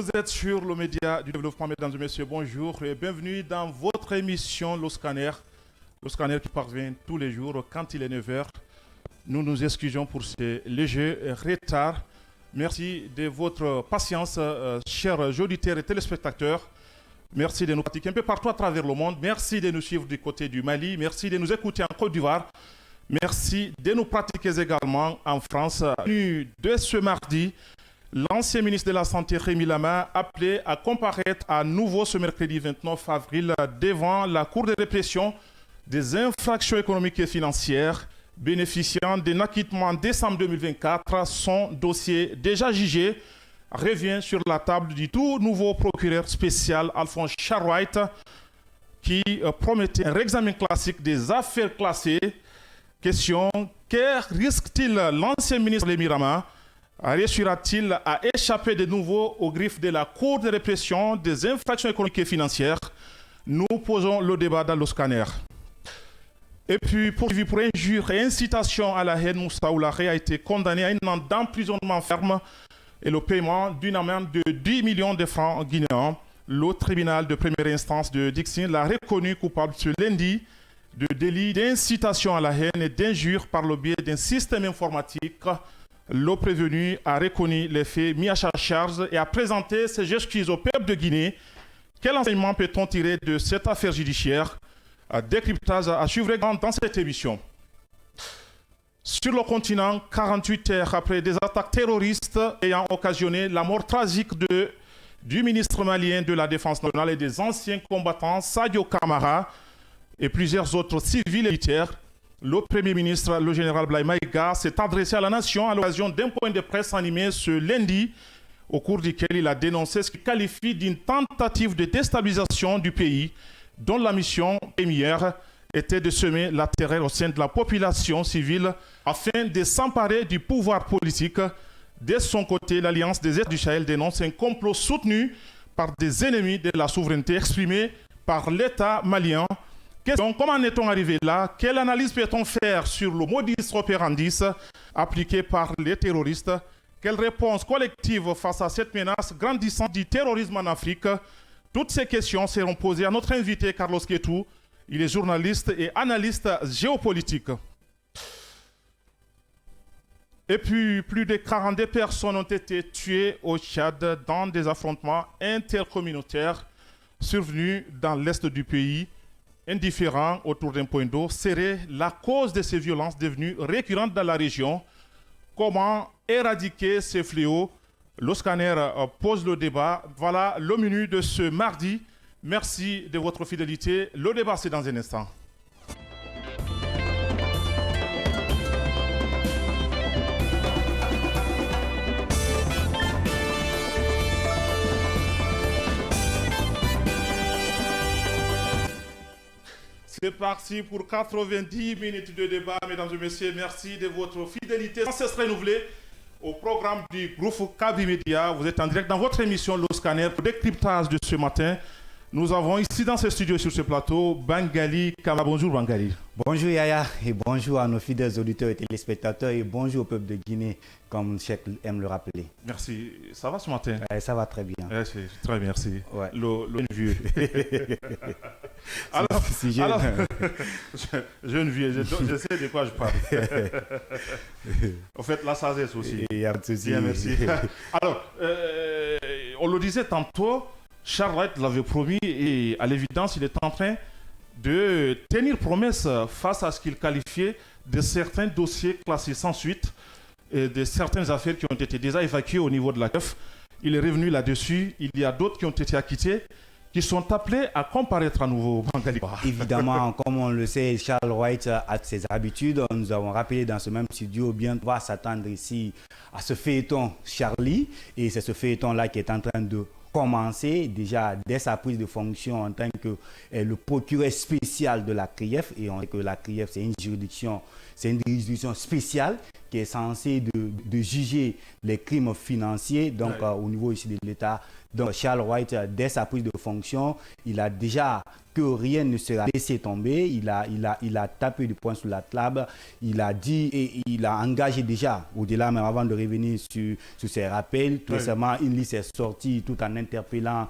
Vous êtes sur le média du développement, mesdames et messieurs, bonjour et bienvenue dans votre émission Le Scanner. Le Scanner qui parvient tous les jours quand il est 9h. Nous nous excusons pour ce léger retard. Merci de votre patience, chers auditeurs et téléspectateurs. Merci de nous pratiquer un peu partout à travers le monde. Merci de nous suivre du côté du Mali. Merci de nous écouter en Côte d'Ivoire. Merci de nous pratiquer également en France. De ce mardi, l'ancien ministre de la Santé, Rémi Lama, appelé à comparaître à nouveau ce mercredi 29 avril devant la Cour de répression des infractions économiques et financières bénéficiant d'un acquittement en décembre 2024. Son dossier déjà jugé revient sur la table du tout nouveau procureur spécial Alphonse Charwright qui promettait un réexamen classique des affaires classées. Question, que risque-t-il l'ancien ministre Rémi Lama? Réussira-t-il à échapper de nouveau aux griffes de la Cour de répression des infractions économiques et financières? Nous posons le débat dans le scanner. Et puis, poursuivi pour injure et incitation à la haine, Moussa Oulahé a été condamné à un an d'emprisonnement ferme et le paiement d'une amende de 10 millions de francs guinéens. Le tribunal de première instance de Dixine l'a reconnu coupable ce lundi de délit d'incitation à la haine et d'injure par le biais d'un système informatique. Le prévenu a reconnu les faits mis à sa charge et a présenté ses excuses au peuple de Guinée. Quel enseignement peut-on tirer de cette affaire judiciaire? Décryptage à suivre dans cette émission. Sur le continent, 48 heures après des attaques terroristes ayant occasionné la mort tragique du ministre malien de la Défense nationale et des anciens combattants Sadio Kamara et plusieurs autres civils et militaires, le Premier ministre, le général Blaye Maïga, s'est adressé à la nation à l'occasion d'un point de presse animé ce lundi, au cours duquel il a dénoncé ce qu'il qualifie d'une tentative de déstabilisation du pays, dont la mission première était de semer la terreur au sein de la population civile afin de s'emparer du pouvoir politique. De son côté, l'Alliance des États du Sahel dénonce un complot soutenu par des ennemis de la souveraineté exprimée par l'État malien. Question, comment est-on arrivé là? Quelle analyse peut-on faire sur le modus operandi appliqué par les terroristes? Quelle réponse collective face à cette menace grandissante du terrorisme en Afrique? Toutes ces questions seront posées à notre invité Carlos Ketou. Il est journaliste et analyste géopolitique. Et puis, plus de 42 personnes ont été tuées au Tchad dans des affrontements intercommunautaires survenus dans l'est du pays. Indifférent autour d'un point d'eau serait la cause de ces violences devenues récurrentes dans la région. Comment éradiquer ces fléaux? Le scanner pose le débat. Voilà le menu de ce mardi. Merci de votre fidélité. Le débat, c'est dans un instant. C'est parti pour 90 minutes de débat, mesdames et messieurs. Merci de votre fidélité sans cesse renouvelée au programme du groupe Kaby Media. Vous êtes en direct dans votre émission Le Scanner pour décryptage de ce matin. Nous avons ici dans ce studio sur ce plateau Bangali Kama. Bonjour Bangali. Bonjour Yaya et bonjour à nos fidèles auditeurs et téléspectateurs et bonjour au peuple de Guinée, comme Cheikh aime le rappeler. Merci. Ça va ce matin? Ça va très bien. C'est très bien, merci. Ouais. Le vieux. alors, jeune vieux, je sais de quoi je parle. En fait, la sagesse aussi. Il y a de soucis. Bien, merci. Alors, on le disait tantôt, Charwright l'avait promis et à l'évidence, il est en train de tenir promesse face à ce qu'il qualifiait de certains dossiers classés sans suite et de certaines affaires qui ont été déjà évacuées au niveau de la CEF. Il est revenu là-dessus. Il y a d'autres qui ont été acquittés, qui sont appelés à comparaître à nouveau. Évidemment, comme on le sait, Charwright a ses habitudes. Nous avons rappelé dans ce même studio, bien, on va s'attendre ici à ce feuilleton Charlie. Et c'est ce feuilleton-là qui est en train de commencer déjà dès sa prise de fonction en tant que le procureur spécial de la CRIEF. Et on sait que la CRIEF, c'est une juridiction spéciale qui est censée de juger les crimes financiers, donc au niveau ici de l'État Donc Charles White, dès sa prise de fonction, il a déjà que rien ne sera laissé tomber. Il a tapé du poing sur la table. Il a dit et il a engagé déjà, au-delà même avant de revenir sur ses rappels, tout récemment, une liste est sortie tout en interpellant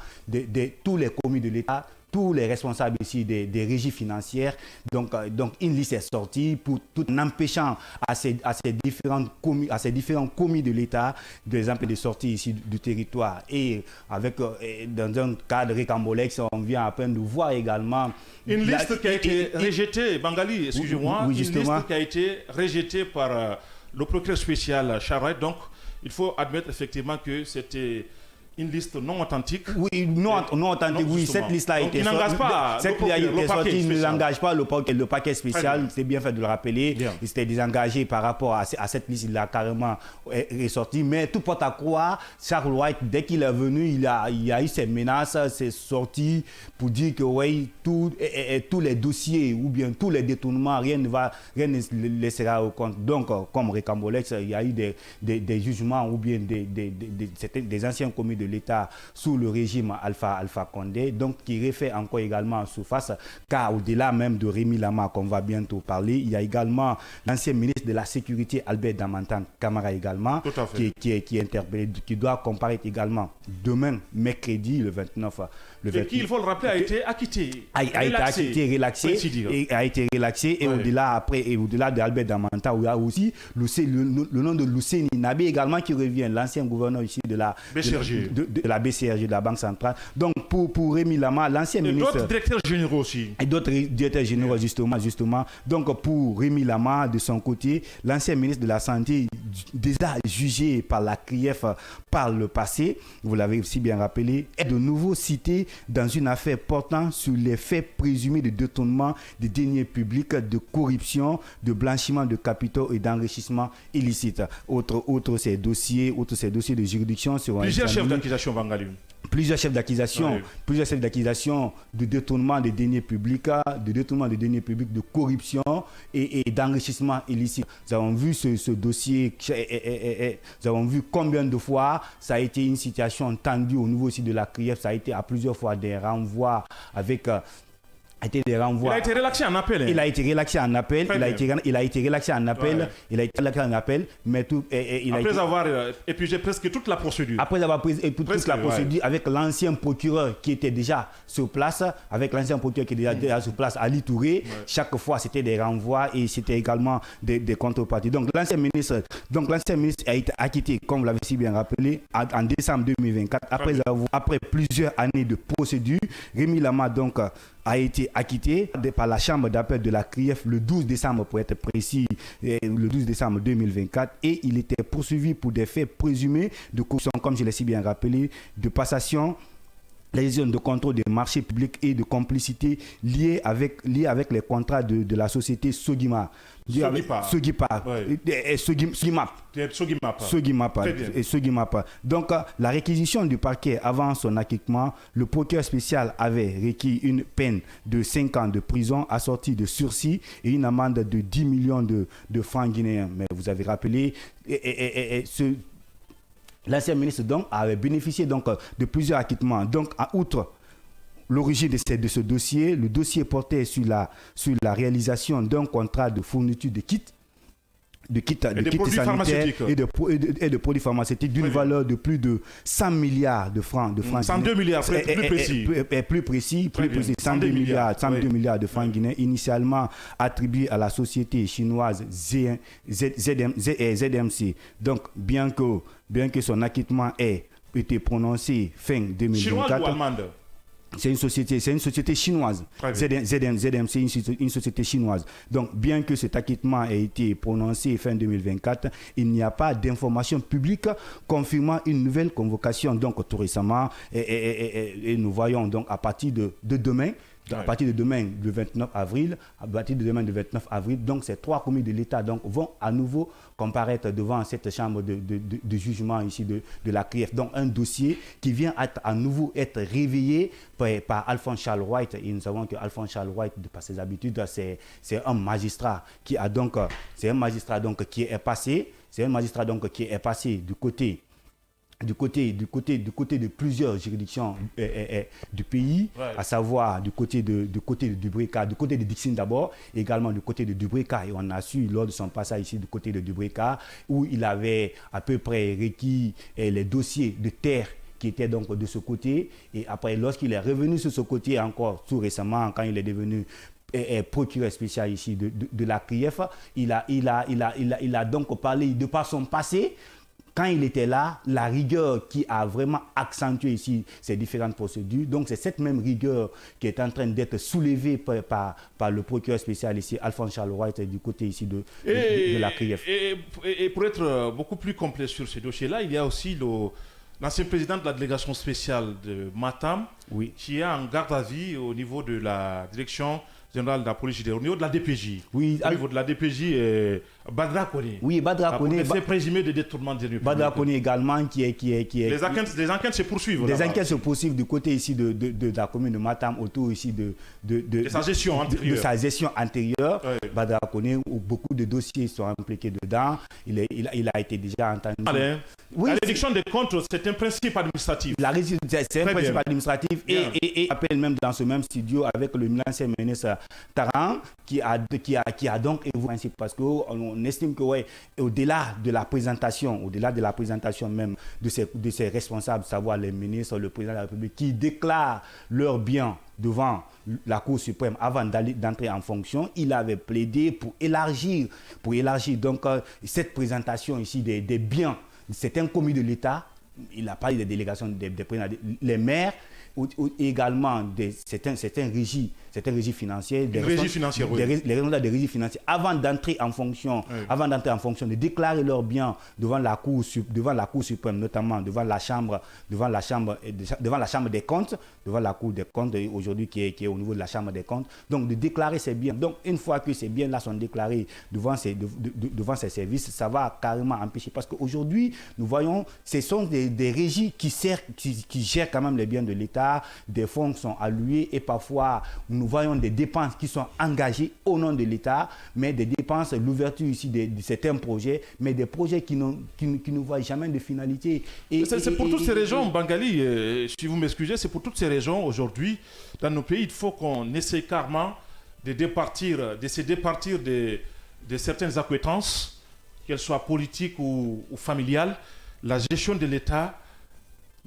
tous les commis de l'État, tous les responsables ici des régies financières. Donc une liste est sortie pour tout en empêchant à ces différents commis de l'État de sortir ici du territoire. Et avec dans un cadre récambolex, on vient à peine de voir également une liste qui a été rejetée, Bangali, excusez-moi, oui, une liste qui a été rejetée par le procureur spécial Charles. Donc il faut admettre effectivement que c'était une liste non authentique. Oui, non authentique. Oui, cette liste-là a été sortie. Il ne l'engage pas le paquet spécial. C'est bien fait de le rappeler. Bien. Il s'était désengagé par rapport à cette liste. Il l'a carrément ressorti. Mais tout porte à croire, Charles White, dès qu'il est venu, il y a eu ces menaces, c'est sorti pour dire que oui, tous les dossiers ou bien tous les détournements, rien ne laissera au compte. Donc, comme Récambolex, il y a eu des jugements ou bien des anciens commis de l'État sous le régime Alpha Condé, donc qui refait encore également en surface, car au-delà même de Rémi Lama, qu'on va bientôt parler, il y a également l'ancien ministre de la Sécurité, Albert Damantan Camara également, qui est interpellé, qui doit comparaître également demain, mercredi, le 29. Et qui, il faut le rappeler, a été acquitté. A été relaxé, et au-delà de Albert Damantan, il y a aussi le nom de Luceni Nabé également qui revient, l'ancien gouverneur ici de la BCRG, de la Banque centrale. Donc pour Rémi Lama, l'ancien ministre... Et d'autres directeurs généraux aussi. Et d'autres directeurs généraux, justement. Donc pour Rémi Lama, de son côté, l'ancien ministre de la Santé, déjà jugé par la CRIEF par le passé, vous l'avez aussi bien rappelé, est de nouveau cité dans une affaire portant sur les faits présumés de détournement des deniers publics, de corruption, de blanchiment de capitaux et d'enrichissement illicite. Outre ces dossiers de juridiction seront plusieurs chefs d'accusation, Bangali. Plusieurs chefs d'accusation de détournement des deniers publics, de corruption et d'enrichissement illicite. Nous avons vu ce dossier, nous avons vu combien de fois ça a été une situation tendue au niveau aussi de la CRIEF, ça a été à plusieurs fois des renvois avec... Il a été relaxé en appel. Il a été relaxé en appel. Mais après avoir épuisé presque toute la procédure. Après avoir épuisé toute la procédure, avec l'ancien procureur qui était déjà sur place, Ali Touré, chaque fois c'était des renvois et c'était également des contreparties. Donc l'ancien ministre a été acquitté, comme vous l'avez si bien rappelé, en décembre 2024, après plusieurs années de procédure. Rémi Lama donc a été acquitté par la chambre d'appel de la CRIEF le 12 décembre pour être précis, le 12 décembre 2024, et il était poursuivi pour des faits présumés de corruption, comme je l'ai si bien rappelé, de passation, lésion de contrôle des marchés publics et de complicité liée avec les contrats de la société Sogimap. Donc, la réquisition du parquet avant son acquittement, le procureur spécial avait requis une peine de 5 ans de prison assortie de sursis et une amende de 10 millions de francs guinéens. Mais vous avez rappelé, l'ancien ministre donc avait bénéficié donc de plusieurs acquittements. Donc, outre l'origine de ce dossier, le dossier portait sur la réalisation d'un contrat de fourniture de kits sanitaires et de produits pharmaceutiques d'une valeur de plus de 100 milliards de francs. 102 milliards, plus précis, 102 milliards de francs guinéens, initialement attribués à la société chinoise ZMC. Donc, bien que son acquittement ait été prononcé fin 2024... Chinoise ou allemande? C'est une société chinoise. ZMC, une société chinoise. Donc, bien que cet acquittement ait été prononcé fin 2024, il n'y a pas d'information publique confirmant une nouvelle convocation. Donc, tout récemment, et nous voyons donc à partir de demain, le 29 avril, donc ces 3 commis de l'État donc, vont à nouveau comparaître devant cette chambre de jugement ici de la CRIEF. Donc un dossier qui vient à nouveau être réveillé par Alphonse Charles White. Et nous savons que Alphonse Charles White, par ses habitudes, c'est un magistrat qui est passé du côté du côté de plusieurs juridictions du pays, à savoir du côté de Dubreka, du côté de Dixine d'abord, également du côté de Dubreka. Et on a su lors de son passage ici du côté de Dubreka, où il avait à peu près requis les dossiers de terre qui étaient donc de ce côté. Et après, lorsqu'il est revenu sur ce côté, encore tout récemment, quand il est devenu procureur spécial ici de la CRIEF, il a donc parlé de par son passé. Quand il était là, la rigueur qui a vraiment accentué ici ces différentes procédures, donc c'est cette même rigueur qui est en train d'être soulevée par le procureur spécial ici, Alphonse Charles-Roy, du côté ici de la CRIEF. Et pour être beaucoup plus complet sur ce dossier-là, il y a aussi l'ancien président de la délégation spéciale de Matam, qui est en garde à vue au niveau de la direction générale de la police judiciaire, au niveau de la DPJ. Oui, au niveau de la DPJ, Badra Kone. Oui, Badra Kone. C'est présumé de détournement de deniers publics. Badra Kone également qui est... Les enquêtes se poursuivent. Les enquêtes se poursuivent du côté ici de la commune de Matam, autour ici de sa gestion antérieure. De sa gestion antérieure. Oui. Badra Kone, où beaucoup de dossiers sont impliqués dedans. Il a été déjà entendu. Allez, oui, la réduction des comptes, c'est un principe administratif. C'est un principe administratif. Et appelle même dans ce même studio avec le l'ancien ministre Taran qui a donc évolué principe parce qu'on estime que au-delà de la présentation même de ces responsables, savoir les ministres, le président de la République, qui déclarent leurs biens devant la Cour suprême avant d'entrer en fonction, il avait plaidé pour élargir donc cette présentation ici des biens de certains commis de l'État. Il a parlé des délégations des présidents, les maires, ou également certains régies financières, les responsables des régies financières, avant d'entrer en fonction, de déclarer leurs biens devant la Cour suprême, notamment devant la chambre des comptes, devant la Cour des comptes aujourd'hui qui est au niveau de la chambre des comptes, donc de déclarer ces biens. Donc une fois que ces biens-là sont déclarés devant ces services, ça va carrément empêcher, parce qu'aujourd'hui nous voyons, ce sont des régies qui gèrent quand même les biens de l'État. Des fonds sont alloués et parfois nous voyons des dépenses qui sont engagées au nom de l'État, mais des dépenses, l'ouverture ici de certains projets, mais des projets qui ne voient jamais de finalité. C'est pour toutes ces régions, Bangali, si vous m'excusez, c'est pour toutes ces régions aujourd'hui, dans nos pays, il faut qu'on essaie carrément de se départir de certaines acquiescences, qu'elles soient politiques ou familiales. La gestion de l'État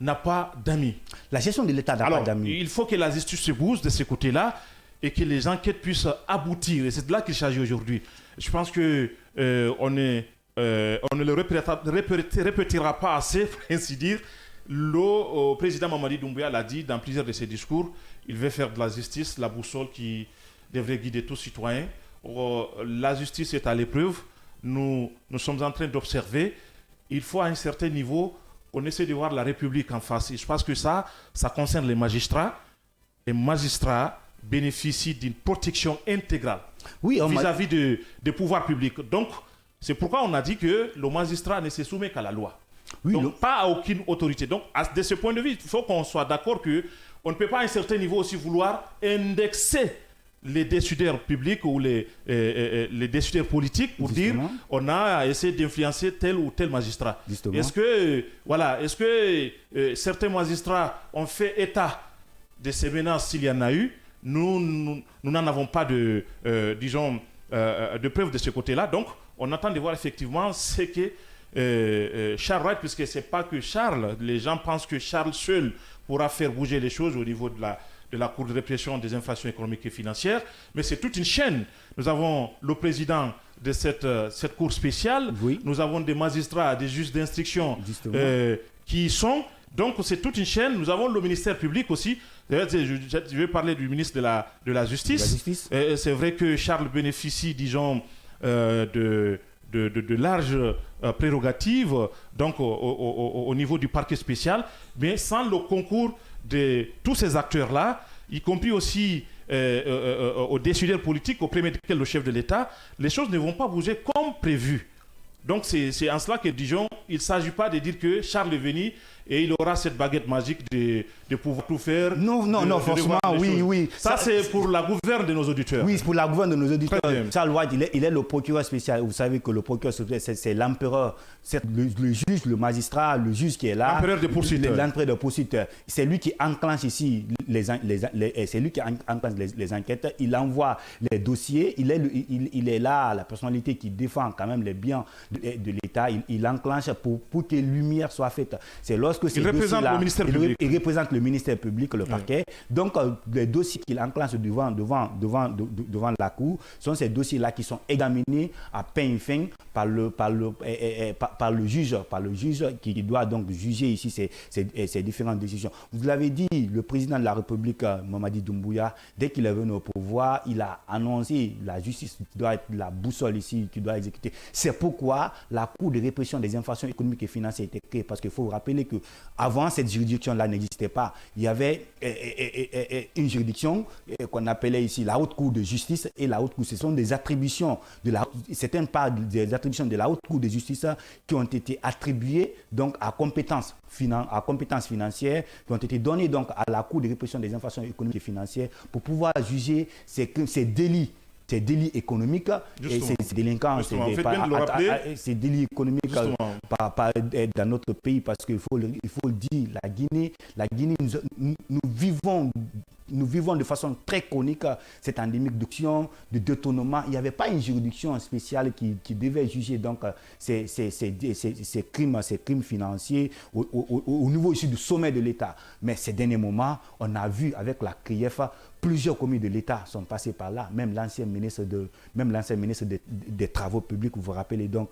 n'a pas d'amis. La gestion de l'État n'a pas d'amis. Il faut que la justice se bouge de ce côté-là et que les enquêtes puissent aboutir. Et c'est de là qu'il s'agit aujourd'hui. Je pense que on ne le répétera pas assez, pour ainsi dire. Le président Mamadi Doumbouya l'a dit dans plusieurs de ses discours. Il veut faire de la justice la boussole qui devrait guider tout citoyen. La justice est à l'épreuve. Nous sommes en train d'observer. Il faut à un certain niveau... on essaie de voir la République en face. Et je pense que ça concerne les magistrats. Les magistrats bénéficient d'une protection intégrale vis-à-vis des pouvoirs publics. Donc, c'est pourquoi on a dit que le magistrat ne se soumet qu'à la loi. Donc, pas à aucune autorité. Donc, de ce point de vue, il faut qu'on soit d'accord qu'on ne peut pas à un certain niveau aussi vouloir indexer les décideurs publics ou les décideurs politiques pour dire on a essayé d'influencer tel ou tel magistrat. Est-ce que certains magistrats ont fait état de ces menaces s'il y en a eu? Nous n'en avons pas de preuves de ce côté-là. Donc, on attend de voir effectivement ce que Charles Wright, puisque ce n'est pas que Charles, les gens pensent que Charles seul pourra faire bouger les choses au niveau de la Cour de répression des infractions économiques et financières, mais c'est toute une chaîne. Nous avons le président de cette Cour spéciale, nous avons des magistrats, des juges d'instruction qui y sont, donc c'est toute une chaîne. Nous avons le ministère public aussi. Je vais parler du ministre de la Justice. C'est vrai que Charles bénéficie, disons, de larges prérogatives donc au niveau du parquet spécial, mais sans le concours de tous ces acteurs-là, y compris aussi aux décideurs politiques, au premier desquels le chef de l'État, les choses ne vont pas bouger comme prévu. Donc c'est en cela que, disons, il ne s'agit pas de dire que Charles est venu et il aura cette baguette magique de pouvoir tout faire. Non, forcément, oui. Ça, c'est pour la gouverne de nos auditeurs. Oui, c'est pour la gouverne de nos auditeurs. Charles White, il est le procureur spécial. Vous savez que le procureur spécial, c'est l'empereur, le juge, le magistrat, le juge qui est là. L'empereur des poursuiteurs. L'empereur des poursuiteurs. C'est lui qui enclenche ici c'est lui qui enclenche les enquêtes. Il envoie les dossiers. Il est là, la personnalité qui défend quand même les biens de l'État. Il enclenche pour que lumière soit faite. C'est lorsque il représente le ministère public. Il représente le ministère public, le parquet. Donc, les dossiers qu'il enclenche devant la Cour sont ces dossiers-là qui sont examinés à peine fin par le juge qui doit donc juger ici ces différentes décisions. Vous l'avez dit, le président de la République, Mamadi Doumbouya, dès qu'il est venu au pouvoir, il a annoncé la justice doit être la boussole ici, qui doit exécuter. C'est pourquoi la Cour de répression des infractions économiques et financières a été créée, parce qu'il faut vous rappeler qu'avant, cette juridiction-là n'existait pas. Il y avait une juridiction qu'on appelait ici la Haute Cour de justice, et la Haute Cour, ce sont des attributions certaines parts des attributions de la Haute Cour de justice qui ont été attribuées donc à compétences financières, qui ont été données donc à la Cour de répression des infractions économiques et financières pour pouvoir juger ces délits économiques. Justement. Et ces délinquants, ces délits économiques dans notre pays, parce qu'il faut le dire, la Guinée, nous vivons de façon très chronique cette endémique d'action, de détournement. Il n'y avait pas une juridiction spéciale qui devait juger donc ces crimes financiers au niveau ici du sommet de l'État. Mais ces derniers moments, on a vu avec la CRIEF, plusieurs commis de l'État sont passés par là, même l'ancien ministre des Travaux publics, vous vous rappelez donc.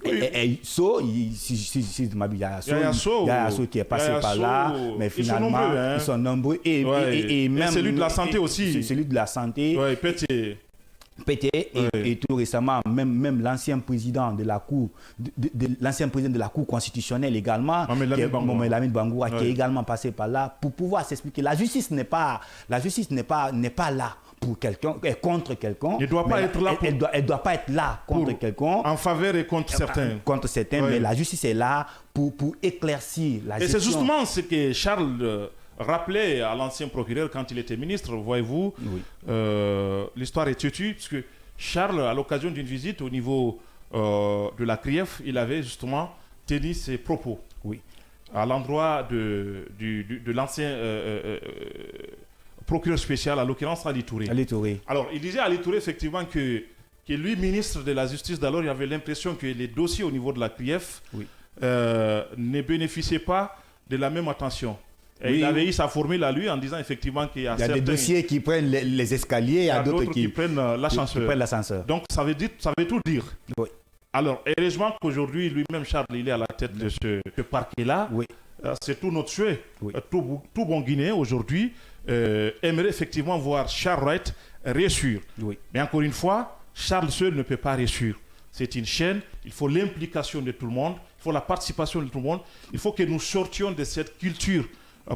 Et So, Yaya So qui est passé par là, mais finalement, ils sont nombreux. Et même celui de la santé aussi. Celui de la santé. Oui, Pété. Et tout récemment, même l'ancien président de la Cour, l'ancien président de la Cour constitutionnelle également, Mohamed Lamine Bangoura, qui est également passé par là, pour pouvoir s'expliquer. La justice n'est pas là pour quelqu'un, contre quelqu'un. Elle ne doit pas être là. Elle doit pas être là contre quelqu'un. En faveur et contre certains. Contre certains, mais la justice est là pour éclaircir la gestion. Et c'est justement ce que Charles rappelait à l'ancien procureur quand il était ministre. Voyez-vous, l'histoire est têtue, puisque Charles, à l'occasion d'une visite au niveau de la CRIEF, il avait justement tenu ses propos à l'endroit de l'ancien procureur spécial, à l'occurrence Ali Touré. Alors, il disait à Ali Touré effectivement que lui, ministre de la Justice d'alors, il avait l'impression que les dossiers au niveau de la CRIEF ne bénéficiaient pas de la même attention. Et il avait eu sa formule à lui en disant effectivement qu'il y a des dossiers qui prennent les escaliers, il y a d'autres qui prennent l'ascenseur. Donc, ça veut tout dire. Oui. Alors, heureusement qu'aujourd'hui, lui-même, Charles, il est à la tête de ce parquet-là. C'est tout notre souhait. Tout bon Guinéen, aujourd'hui, aimerait effectivement voir Charles White réussir. Mais encore une fois, Charles seul ne peut pas réussir. C'est une chaîne, il faut l'implication de tout le monde, il faut la participation de tout le monde. Il faut que nous sortions de cette culture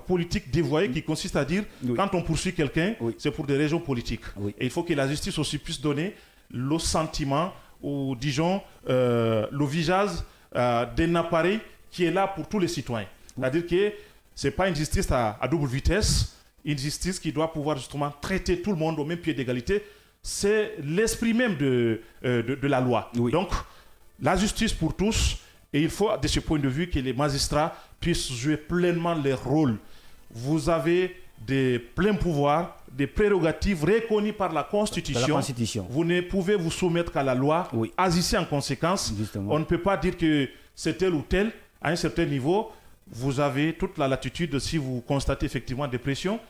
politique dévoyée qui consiste à dire quand on poursuit quelqu'un, c'est pour des raisons politiques. Et il faut que la justice aussi puisse donner le sentiment ou, disons, le visage d'un appareil qui est là pour tous les citoyens. C'est-à-dire que ce n'est pas une justice à double vitesse, une justice qui doit pouvoir justement traiter tout le monde au même pied d'égalité. C'est l'esprit même de la loi. Donc, la justice pour tous, et il faut, de ce point de vue, que les magistrats puissent jouer pleinement leur rôle. Vous avez des pleins pouvoirs, des prérogatives reconnues par la Constitution. Vous ne pouvez vous soumettre qu'à la loi. Agissez en conséquence. Justement. On ne peut pas dire que c'est tel ou tel. À un certain niveau, vous avez toute la latitude, si vous constatez effectivement des pressions,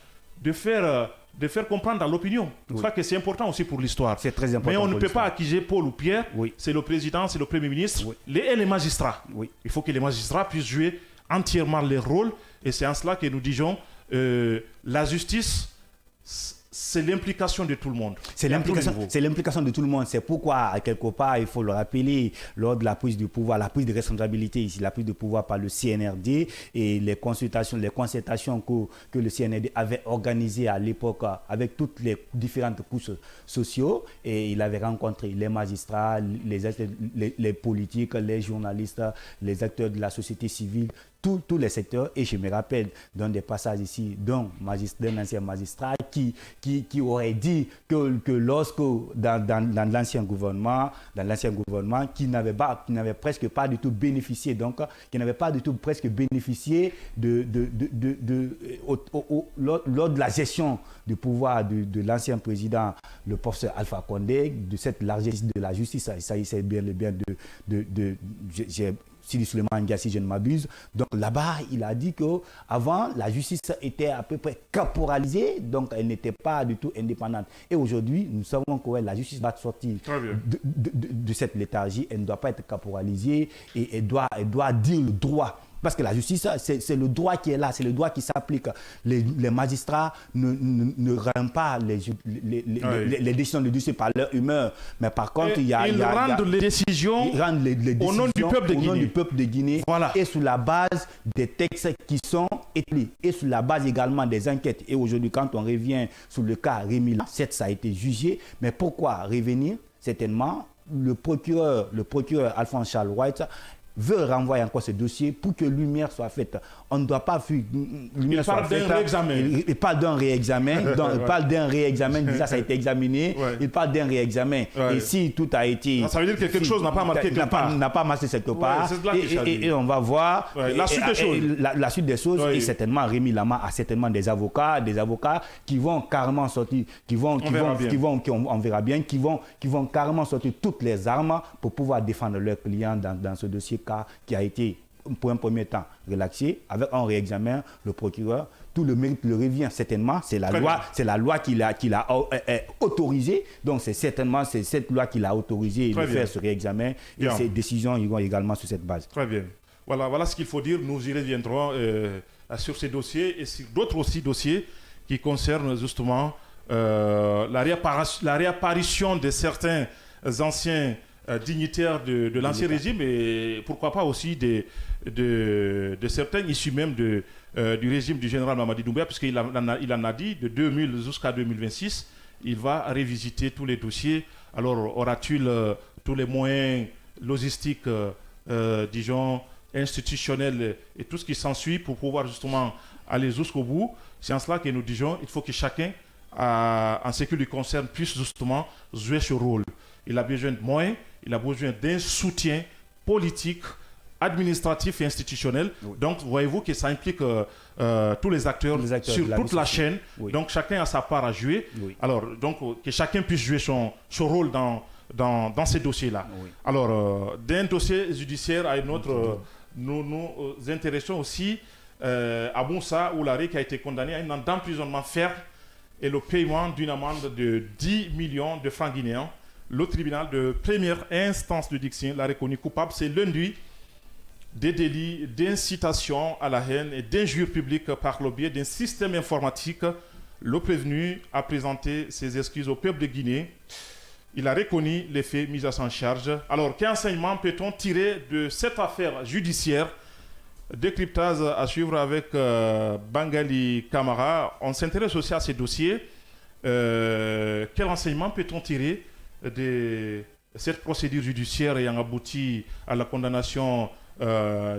de faire comprendre à l'opinion. Je crois que c'est important aussi pour l'histoire. C'est très important. Mais on ne peut pas accuser Paul ou Pierre. C'est le président, c'est le Premier ministre et les magistrats. Il faut que les magistrats puissent jouer entièrement leur rôle. Et c'est en cela que nous disons la justice, c'est l'implication de tout le monde. C'est l'implication de tout le monde. C'est pourquoi, quelque part, il faut le rappeler, lors de la prise de pouvoir, la prise de responsabilité ici, la prise de pouvoir par le CNRD et les concertations que le CNRD avait organisées à l'époque avec toutes les différentes couches sociaux. Et il avait rencontré les magistrats, les politiques, les journalistes, les acteurs de la société civile, tous les secteurs. Et je me rappelle dans des passages ici d'un ancien magistrat qui aurait dit que lorsque dans l'ancien gouvernement, qui n'avait presque pas du tout bénéficié, donc qui n'avait pas du tout presque bénéficié lors de la gestion du pouvoir de l'ancien président, le professeur Alpha Condé, de cette largesse de la justice. Il s'agissait bien de Sidi Souleymane Dia, si je ne m'abuse. Donc là-bas, il a dit qu'avant, la justice était à peu près caporalisée, donc elle n'était pas du tout indépendante. Et aujourd'hui, nous savons que la justice va sortir de cette léthargie, elle ne doit pas être caporalisée et elle doit dire le droit. Parce que la justice, c'est le droit qui est là, c'est le droit qui s'applique. Les magistrats ne rendent pas les décisions de dossier par leur humeur. Mais par contre, ils rendent les décisions au nom du peuple de Guinée. Voilà. Et sur la base des textes qui sont établis. Et sur la base également des enquêtes. Et aujourd'hui, quand on revient sur le cas Rémi, certes, ça a été jugé. Mais pourquoi revenir? Certainement, le procureur Alphonse Charles White veut renvoyer encore ce dossier pour que lumière soit faite. On ne doit pas fuir. Il parle d'un réexamen. Il parle d'un réexamen. Il parle d'un réexamen. Déjà, ça a été examiné. Il parle d'un réexamen. Et si tout a été... Ça veut dire que quelque chose n'a pas marqué quelque part. N'a pas marqué quelque part. Et on va voir la suite des choses. La suite des choses. Et certainement, Rémi Lama a certainement des avocats qui vont carrément sortir, on verra bien, qui vont carrément sortir toutes les armes pour pouvoir défendre leurs clients dans ce dossier qui a été, pour un premier temps, relaxé. Avec un réexamen, le procureur, tout le mérite le revient certainement. C'est la loi qui l'a autorisé. Donc, c'est certainement cette loi qui l'a autorisé de faire ce réexamen. Et ces décisions iront également sur cette base. Très bien. Voilà ce qu'il faut dire. Nous y reviendrons sur ces dossiers et sur d'autres aussi dossiers qui concernent justement la réapparition de certains anciens dignitaires de l'ancien régime et pourquoi pas aussi de certains issus même du régime du général Mamadi Doumbouya, puisqu'il en a dit de 2000 jusqu'à 2026, il va révisiter tous les dossiers. Alors aura-t-il tous les moyens logistiques, disons, institutionnels et tout ce qui s'ensuit pour pouvoir justement aller jusqu'au bout? C'est en cela que nous disons il faut que chacun, en ce qui lui concerne, puisse justement jouer ce rôle. Il a besoin de moyens, il a besoin d'un soutien politique, administratif et institutionnel. Oui. Donc, voyez-vous que ça implique tous les acteurs sur toute la chaîne. Oui. Donc, chacun a sa part à jouer. Oui. Alors, donc, que chacun puisse jouer son rôle dans ces dossiers-là. Oui. Alors, d'un dossier judiciaire à un autre, nous nous intéressons aussi à Moussa Oulari, qui a été condamné à un an d'emprisonnement ferme et le paiement d'une amende de 10 millions de francs guinéens. Le tribunal de première instance de Dixien l'a reconnu coupable ce lundi des délits d'incitation à la haine et d'injure publique par le biais d'un système informatique. Le prévenu a présenté ses excuses au peuple de Guinée. Il a reconnu les faits mis à son charge. Alors, quel enseignement peut-on tirer de cette affaire judiciaire? Décryptage à suivre avec Bangali Camara. On s'intéresse aussi à ces dossiers. Quel enseignement peut-on tirer de cette procédure judiciaire ayant abouti à la condamnation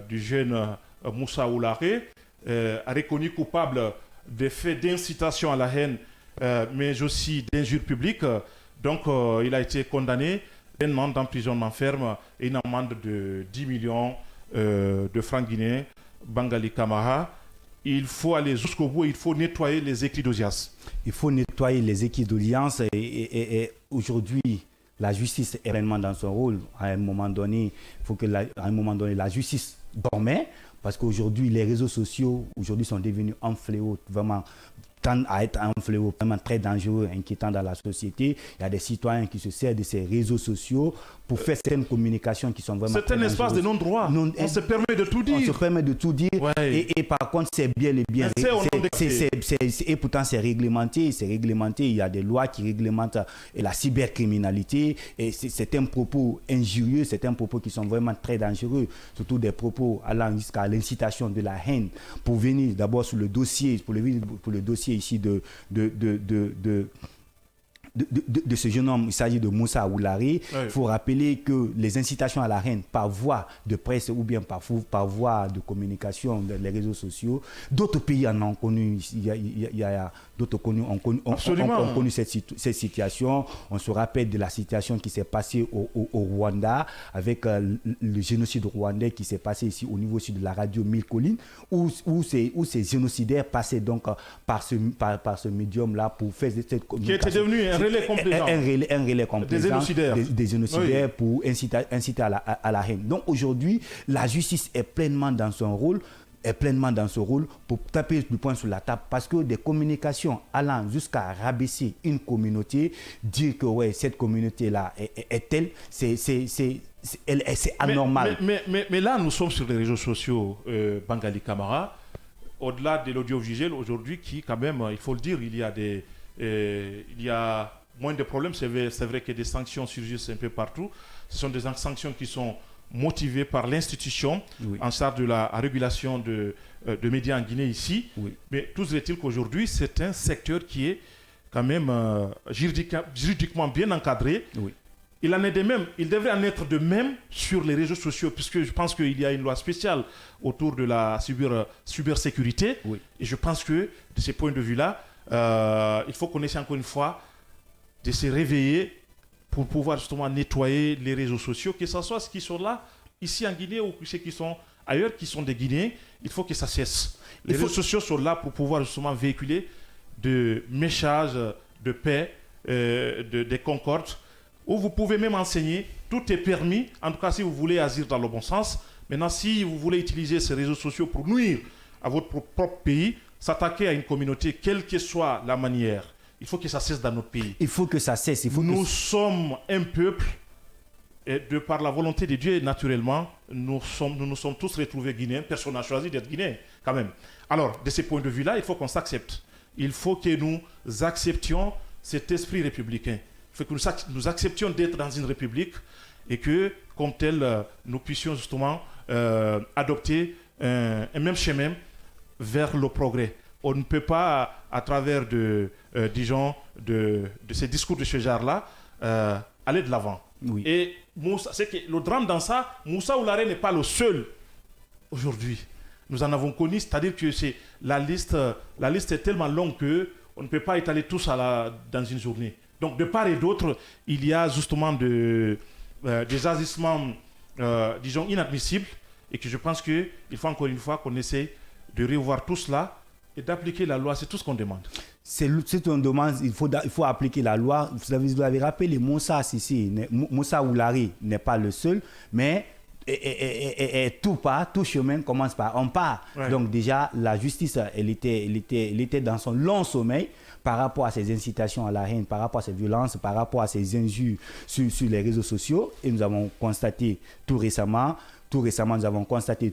du jeune Moussa Oulari, reconnu coupable des faits d'incitation à la haine, mais aussi d'injure publique. Donc, il a été condamné à une amende d'emprisonnement ferme et une amende de 10 millions de francs guinéens. Bangali Camara, il faut aller jusqu'au bout, il faut nettoyer les écrits d'audience. Il faut nettoyer les écrits d'audience et aujourd'hui, la justice est réellement dans son rôle. À un moment donné, il faut que la justice dormait, parce qu'aujourd'hui, les réseaux sociaux sont devenus un fléau, vraiment tendent à être un fléau vraiment très dangereux, inquiétant dans la société. Il y a des citoyens qui se servent de ces réseaux sociaux pour faire certaines communications qui sont vraiment très dangereuses. C'est un espace de non-droit. On se permet de tout dire. On se permet de tout dire. Ouais. Et par contre, c'est bien et bien. Et pourtant, c'est réglementé. C'est réglementé. Il y a des lois qui réglementent la cybercriminalité. Et c'est un propos injurieux. C'est un propos qui sont vraiment très dangereux. Surtout des propos allant jusqu'à l'incitation de la haine. Pour venir d'abord sur le dossier, pour le dossier ici de ce jeune homme, il s'agit de Moussa Oulari. Il faut rappeler que les incitations à la haine par voie de presse ou bien par voie de communication, les réseaux sociaux, d'autres pays en ont connu. D'autres ont connu cette situation. On se rappelle de la situation qui s'est passée au Rwanda avec le génocide rwandais qui s'est passé ici au niveau aussi de la radio Mille Collines, où ces génocidaires passaient donc par ce médium-là pour faire cette communication. Qui était devenu un relais complaisant. Un relais complaisant des génocidaires pour inciter à la haine. Donc aujourd'hui, la justice est pleinement dans son rôle. Pour taper du poing sur la table, parce que des communications allant jusqu'à rabaisser une communauté, dire que ouais, cette communauté-là est telle, c'est anormal. Mais là, nous sommes sur les réseaux sociaux, Bangali Camara, au-delà de l'audiovisuel aujourd'hui, qui quand même, il faut le dire, il y a moins de problèmes. C'est vrai que des sanctions surgissent un peu partout. Ce sont des sanctions qui sont motivé par l'institution en charge de la régulation de médias en Guinée ici. Oui. Mais toujours est-il qu'aujourd'hui, c'est un secteur qui est quand même juridiquement bien encadré. Oui. Il devrait en être de même sur les réseaux sociaux, puisque je pense qu'il y a une loi spéciale autour de la cybersécurité. Oui. Et je pense que, de ce point de vue-là, il faut qu'on essaie encore une fois de se réveiller pour pouvoir justement nettoyer les réseaux sociaux, que ce soit ceux qui sont là, ici en Guinée, ou ceux qui sont ailleurs, qui sont des Guinéens. Il faut que ça cesse. Les réseaux sociaux sont là pour pouvoir justement véhiculer de messages de paix, des concordes, où vous pouvez même enseigner, tout est permis, en tout cas si vous voulez agir dans le bon sens. Maintenant, si vous voulez utiliser ces réseaux sociaux pour nuire à votre propre pays, s'attaquer à une communauté, quelle que soit la manière, il faut que ça cesse dans notre pays. Il faut que ça cesse. Nous sommes un peuple, et de par la volonté de Dieu, naturellement, nous nous sommes tous retrouvés Guinéens. Personne n'a choisi d'être Guinéen, quand même. Alors, de ce point de vue-là, il faut qu'on s'accepte. Il faut que nous acceptions cet esprit républicain. Il faut que nous acceptions d'être dans une république et que, comme tel, nous puissions justement adopter un même chemin vers le progrès. On ne peut pas, à travers de ces discours de ce genre-là, aller de l'avant. Oui. Et Moussa, c'est que le drame dans ça, Moussa Oulari n'est pas le seul aujourd'hui. Nous en avons connu, c'est-à-dire que la liste est tellement longue qu'on ne peut pas étaler tous dans une journée. Donc, de part et d'autre, il y a justement des agissements, disons, inadmissibles, et que je pense qu'il faut encore une fois qu'on essaie de revoir tout cela et d'appliquer la loi. C'est tout ce qu'on demande. C'est on demande, il faut appliquer la loi. Vous l'avez rappelé, Moussa Oulari n'est pas le seul, mais tout chemin commence par un pas. Ouais. Donc déjà, la justice, elle était dans son long sommeil par rapport à ces incitations à la haine, par rapport à ces violences, par rapport à ces injures sur les réseaux sociaux. Et nous avons constaté tout récemment, nous avons constaté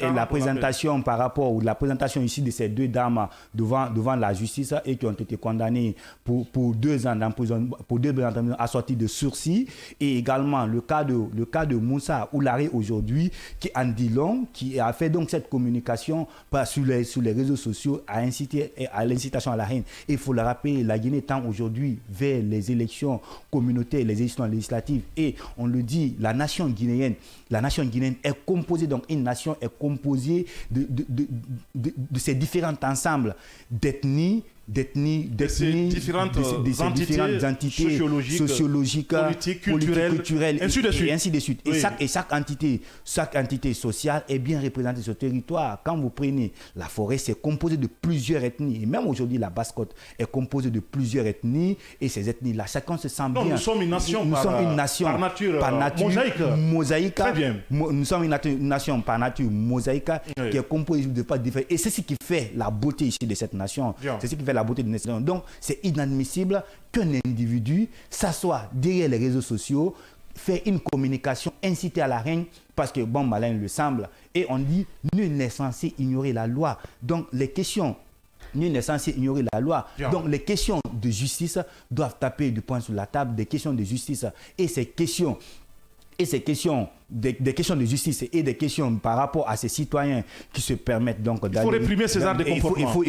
la présentation par rapport ou la présentation ici de ces deux dames devant la justice et qui ont été condamnées pour 2 ans d'emprisonnement, assortis de sursis, et également le cas de Moussa Oulari aujourd'hui qui en dit long, qui a fait donc cette communication sur les réseaux sociaux à inciter à l'incitation à la haine. Et il faut le rappeler, la Guinée tend aujourd'hui vers les élections communautaires, les élections législatives, et on le dit, la nation guinéenne est composée, donc une nation est composée de ces différents ensembles d'ethnies, ces différentes entités sociologiques, politiques, culturelles, et ainsi de suite. Oui. Et chaque entité sociale est bien représentée sur ce territoire. Quand vous prenez la forêt, c'est composé de plusieurs ethnies. Et même aujourd'hui, la Basse-Côte est composée de plusieurs ethnies. Et ces ethnies-là, chacun se sent bien. Nous sommes une nation par nature mosaïque. Très bien. Nous sommes une nation par nature mosaïque, oui, qui est composée de pas différents. Et c'est ce qui fait la beauté ici de cette nation. Bien. C'est ce qui fait la beauté de notre nation. Donc, c'est inadmissible qu'un individu s'assoie derrière les réseaux sociaux, fait une communication, inciter à la haine, parce que bon malin le semble. Et on dit, nul n'est censé ignorer la loi. Donc, nul n'est censé ignorer la loi. Bien. Donc, les questions de justice doivent taper du poing sur la table, des questions de justice. Et ces questions des questions de justice et des questions par rapport à ces citoyens qui se permettent donc d'aller... Il faut réprimer ces arts de comportement.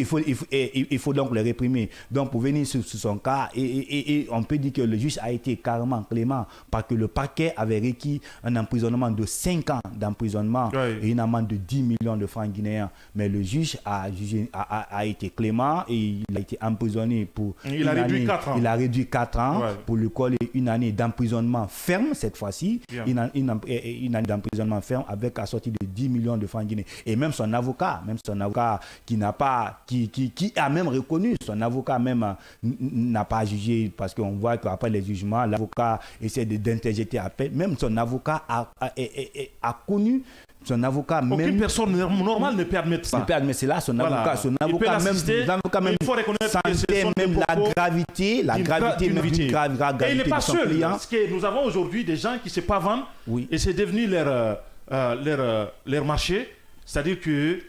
Il faut donc les réprimer. Donc pour venir sur son cas, et on peut dire que le juge a été carrément clément parce que le parquet avait requis un emprisonnement de 5 ans d'emprisonnement et une amende de 10 millions de francs guinéens. Mais le juge a été clément et il a été emprisonné pour il a réduit 4 ans. Il a réduit 4 ans pour lui coller une année d'emprisonnement ferme cette fois-ci. Une année d'emprisonnement ferme avec assorti de 10 millions de francs guinéens. Et même son avocat qui a même reconnu, son avocat même n'a pas jugé parce qu'on voit qu'après les jugements, l'avocat essaie d'interjeter appel. Même son avocat a connu. Son avocat aucune même... personne normale ne peut admettre ça. Ne peut admettre cela. Son avocat même sentait même la gravité d'une gravité. Et il n'est pas seul. Client. Parce que nous avons aujourd'hui des gens qui se pavanent et c'est devenu leur marché. C'est-à-dire que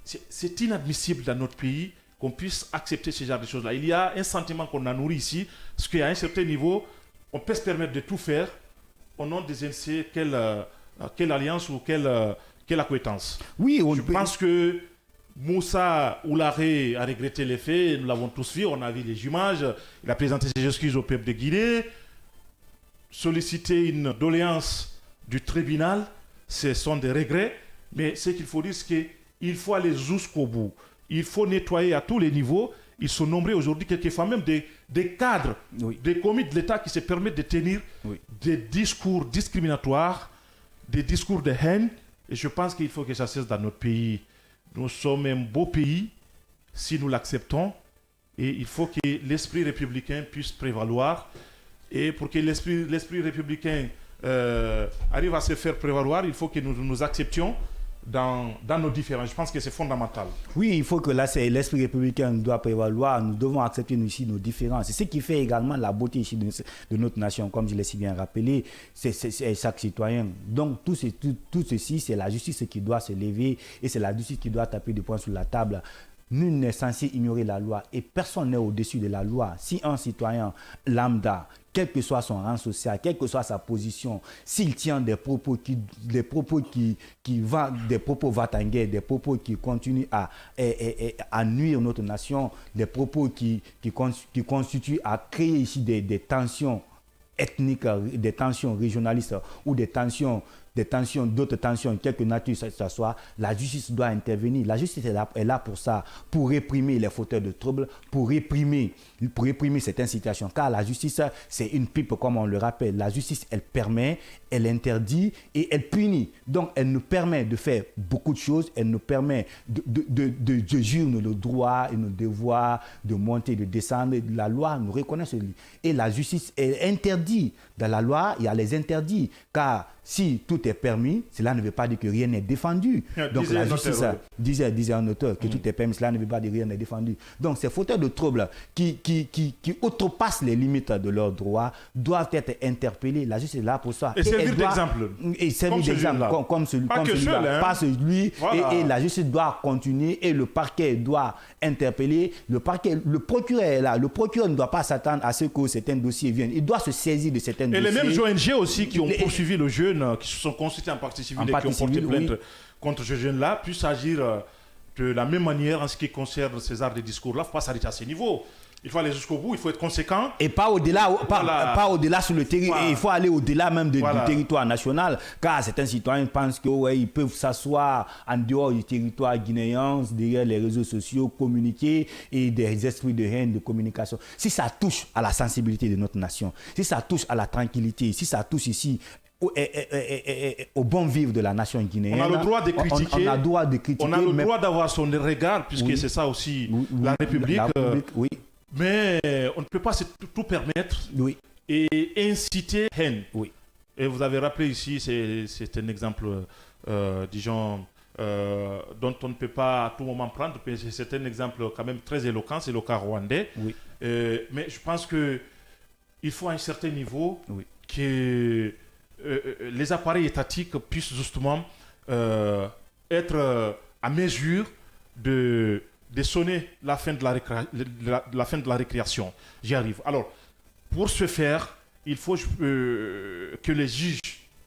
c'est inadmissible dans notre pays qu'on puisse accepter ce genre de choses-là. Il y a un sentiment qu'on a nourri ici, parce qu'à un certain niveau, on peut se permettre de tout faire au nom des NC, quelle alliance ou quelle acquittance. Oui, je pense que Moussa Oularé a regretté les faits, nous l'avons tous vu, on a vu les images, il a présenté ses excuses au peuple de Guinée, solliciter une doléance du tribunal, ce sont des regrets, mais ce qu'il faut dire, c'est qu'il faut aller jusqu'au bout. Il faut nettoyer à tous les niveaux. Ils sont nombreux aujourd'hui, quelquefois même des cadres, des commis de l'État qui se permettent de tenir des discours discriminatoires, des discours de haine. Et je pense qu'il faut que ça cesse dans notre pays. Nous sommes un beau pays, si nous l'acceptons. Et il faut que l'esprit républicain puisse prévaloir. Et pour que l'esprit républicain arrive à se faire prévaloir, il faut que nous acceptions dans nos différences. Je pense que c'est fondamental. Oui, il faut que là, l'esprit républicain doit prévaloir. Nous devons accepter ici nos différences. C'est ce qui fait également la beauté ici de notre nation, comme je l'ai si bien rappelé, c'est chaque citoyen. Donc tout ceci, c'est la justice qui doit se lever et c'est la justice qui doit taper du poing sur la table. Nul n'est censé ignorer la loi et personne n'est au-dessus de la loi. Si un citoyen lambda, quel que soit son rang social, quelle que soit sa position, s'il tient des propos va-t-en-guerre, des propos qui continuent à nuire notre nation, des propos qui constituent à créer ici des tensions ethniques, des tensions régionalistes ou d'autres tensions, quelque nature ça soit, la justice doit intervenir. La justice est là pour ça, pour réprimer les fauteurs de troubles, pour réprimer certaines situations. Car la justice, c'est une pipe, comme on le rappelle. La justice, elle permet, elle interdit et elle punit. Donc, elle nous permet de faire beaucoup de choses. Elle nous permet de jurer nos droits et nos devoirs, de monter, de descendre. La loi nous reconnaît cela. Et la justice, elle interdit. Dans la loi, il y a les interdits. Car si tout est permis, cela ne veut pas dire que rien n'est défendu. Donc la justice disait un auteur que tout est permis, cela ne veut pas dire que rien n'est défendu. Donc ces fauteurs de troubles qui outrepassent les limites de leurs droits doivent être interpellés. La justice est là pour ça. Et servir d'exemple. Et servir d'exemple comme celui-là. Pas celui. Voilà. Et la justice doit continuer et le parquet doit interpeller. Le procureur est là. Le procureur ne doit pas s'attendre à ce que certains dossiers viennent. Il doit se saisir de certains dossiers. Et les mêmes ONG aussi qui ont poursuivi le jeune, qui se sont constitués en partie civile et qui ont porté plainte contre ce jeune-là, puissent agir de la même manière en ce qui concerne ces arts de discours-là. Il ne faut pas s'arrêter à ce niveau. Il faut aller jusqu'au bout, il faut être conséquent. Et pas au-delà, pas au-delà sur le territoire. Il faut aller au-delà même du territoire national. Car certains citoyens pensent qu'ils peuvent s'asseoir en dehors du territoire guinéen, derrière les réseaux sociaux, communiquer et des esprits de haine, de communication. Si ça touche à la sensibilité de notre nation, si ça touche à la tranquillité, si ça touche ici au bon vivre de la nation guinéenne. On a le droit de critiquer. On a le droit de critiquer. On a le droit d'avoir son regard, puisque c'est ça aussi la République. Oui. Mais on ne peut pas tout permettre et inciter haine. Oui. Et vous avez rappelé ici, c'est un exemple, disons, dont on ne peut pas à tout moment prendre. C'est un exemple quand même très éloquent, c'est le cas rwandais. Oui. Mais je pense qu'il faut à un certain niveau que les appareils étatiques puissent justement être à mesure de sonner la fin de la récréation. J'y arrive. Alors, pour ce faire, il faut que les juges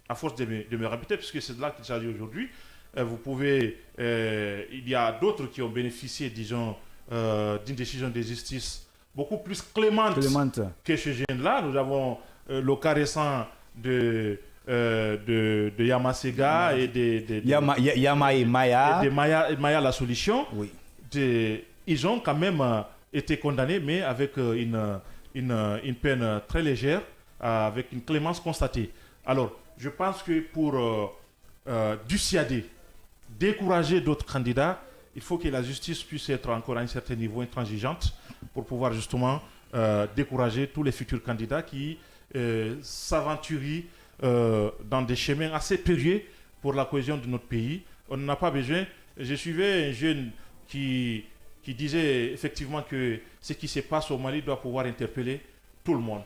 à force de me répéter, puisque c'est de là qu'il s'agit aujourd'hui, vous pouvez, il y a d'autres qui ont bénéficié, disons, d'une décision de justice beaucoup plus clémente que ce jeune-là. Nous avons le cas récent de Yamasega et de Yama et Maya. Et de Maya la solution. Oui. Ils ont quand même été condamnés, mais avec une peine très légère, avec une clémence constatée. Alors, je pense que pour dissuader, décourager d'autres candidats, il faut que la justice puisse être encore à un certain niveau intransigeante pour pouvoir justement décourager tous les futurs candidats qui s'aventurent dans des chemins assez périlleux pour la cohésion de notre pays. On n'en a pas besoin. Je suivais un jeune qui disait effectivement que ce qui se passe au Mali doit pouvoir interpeller tout le monde.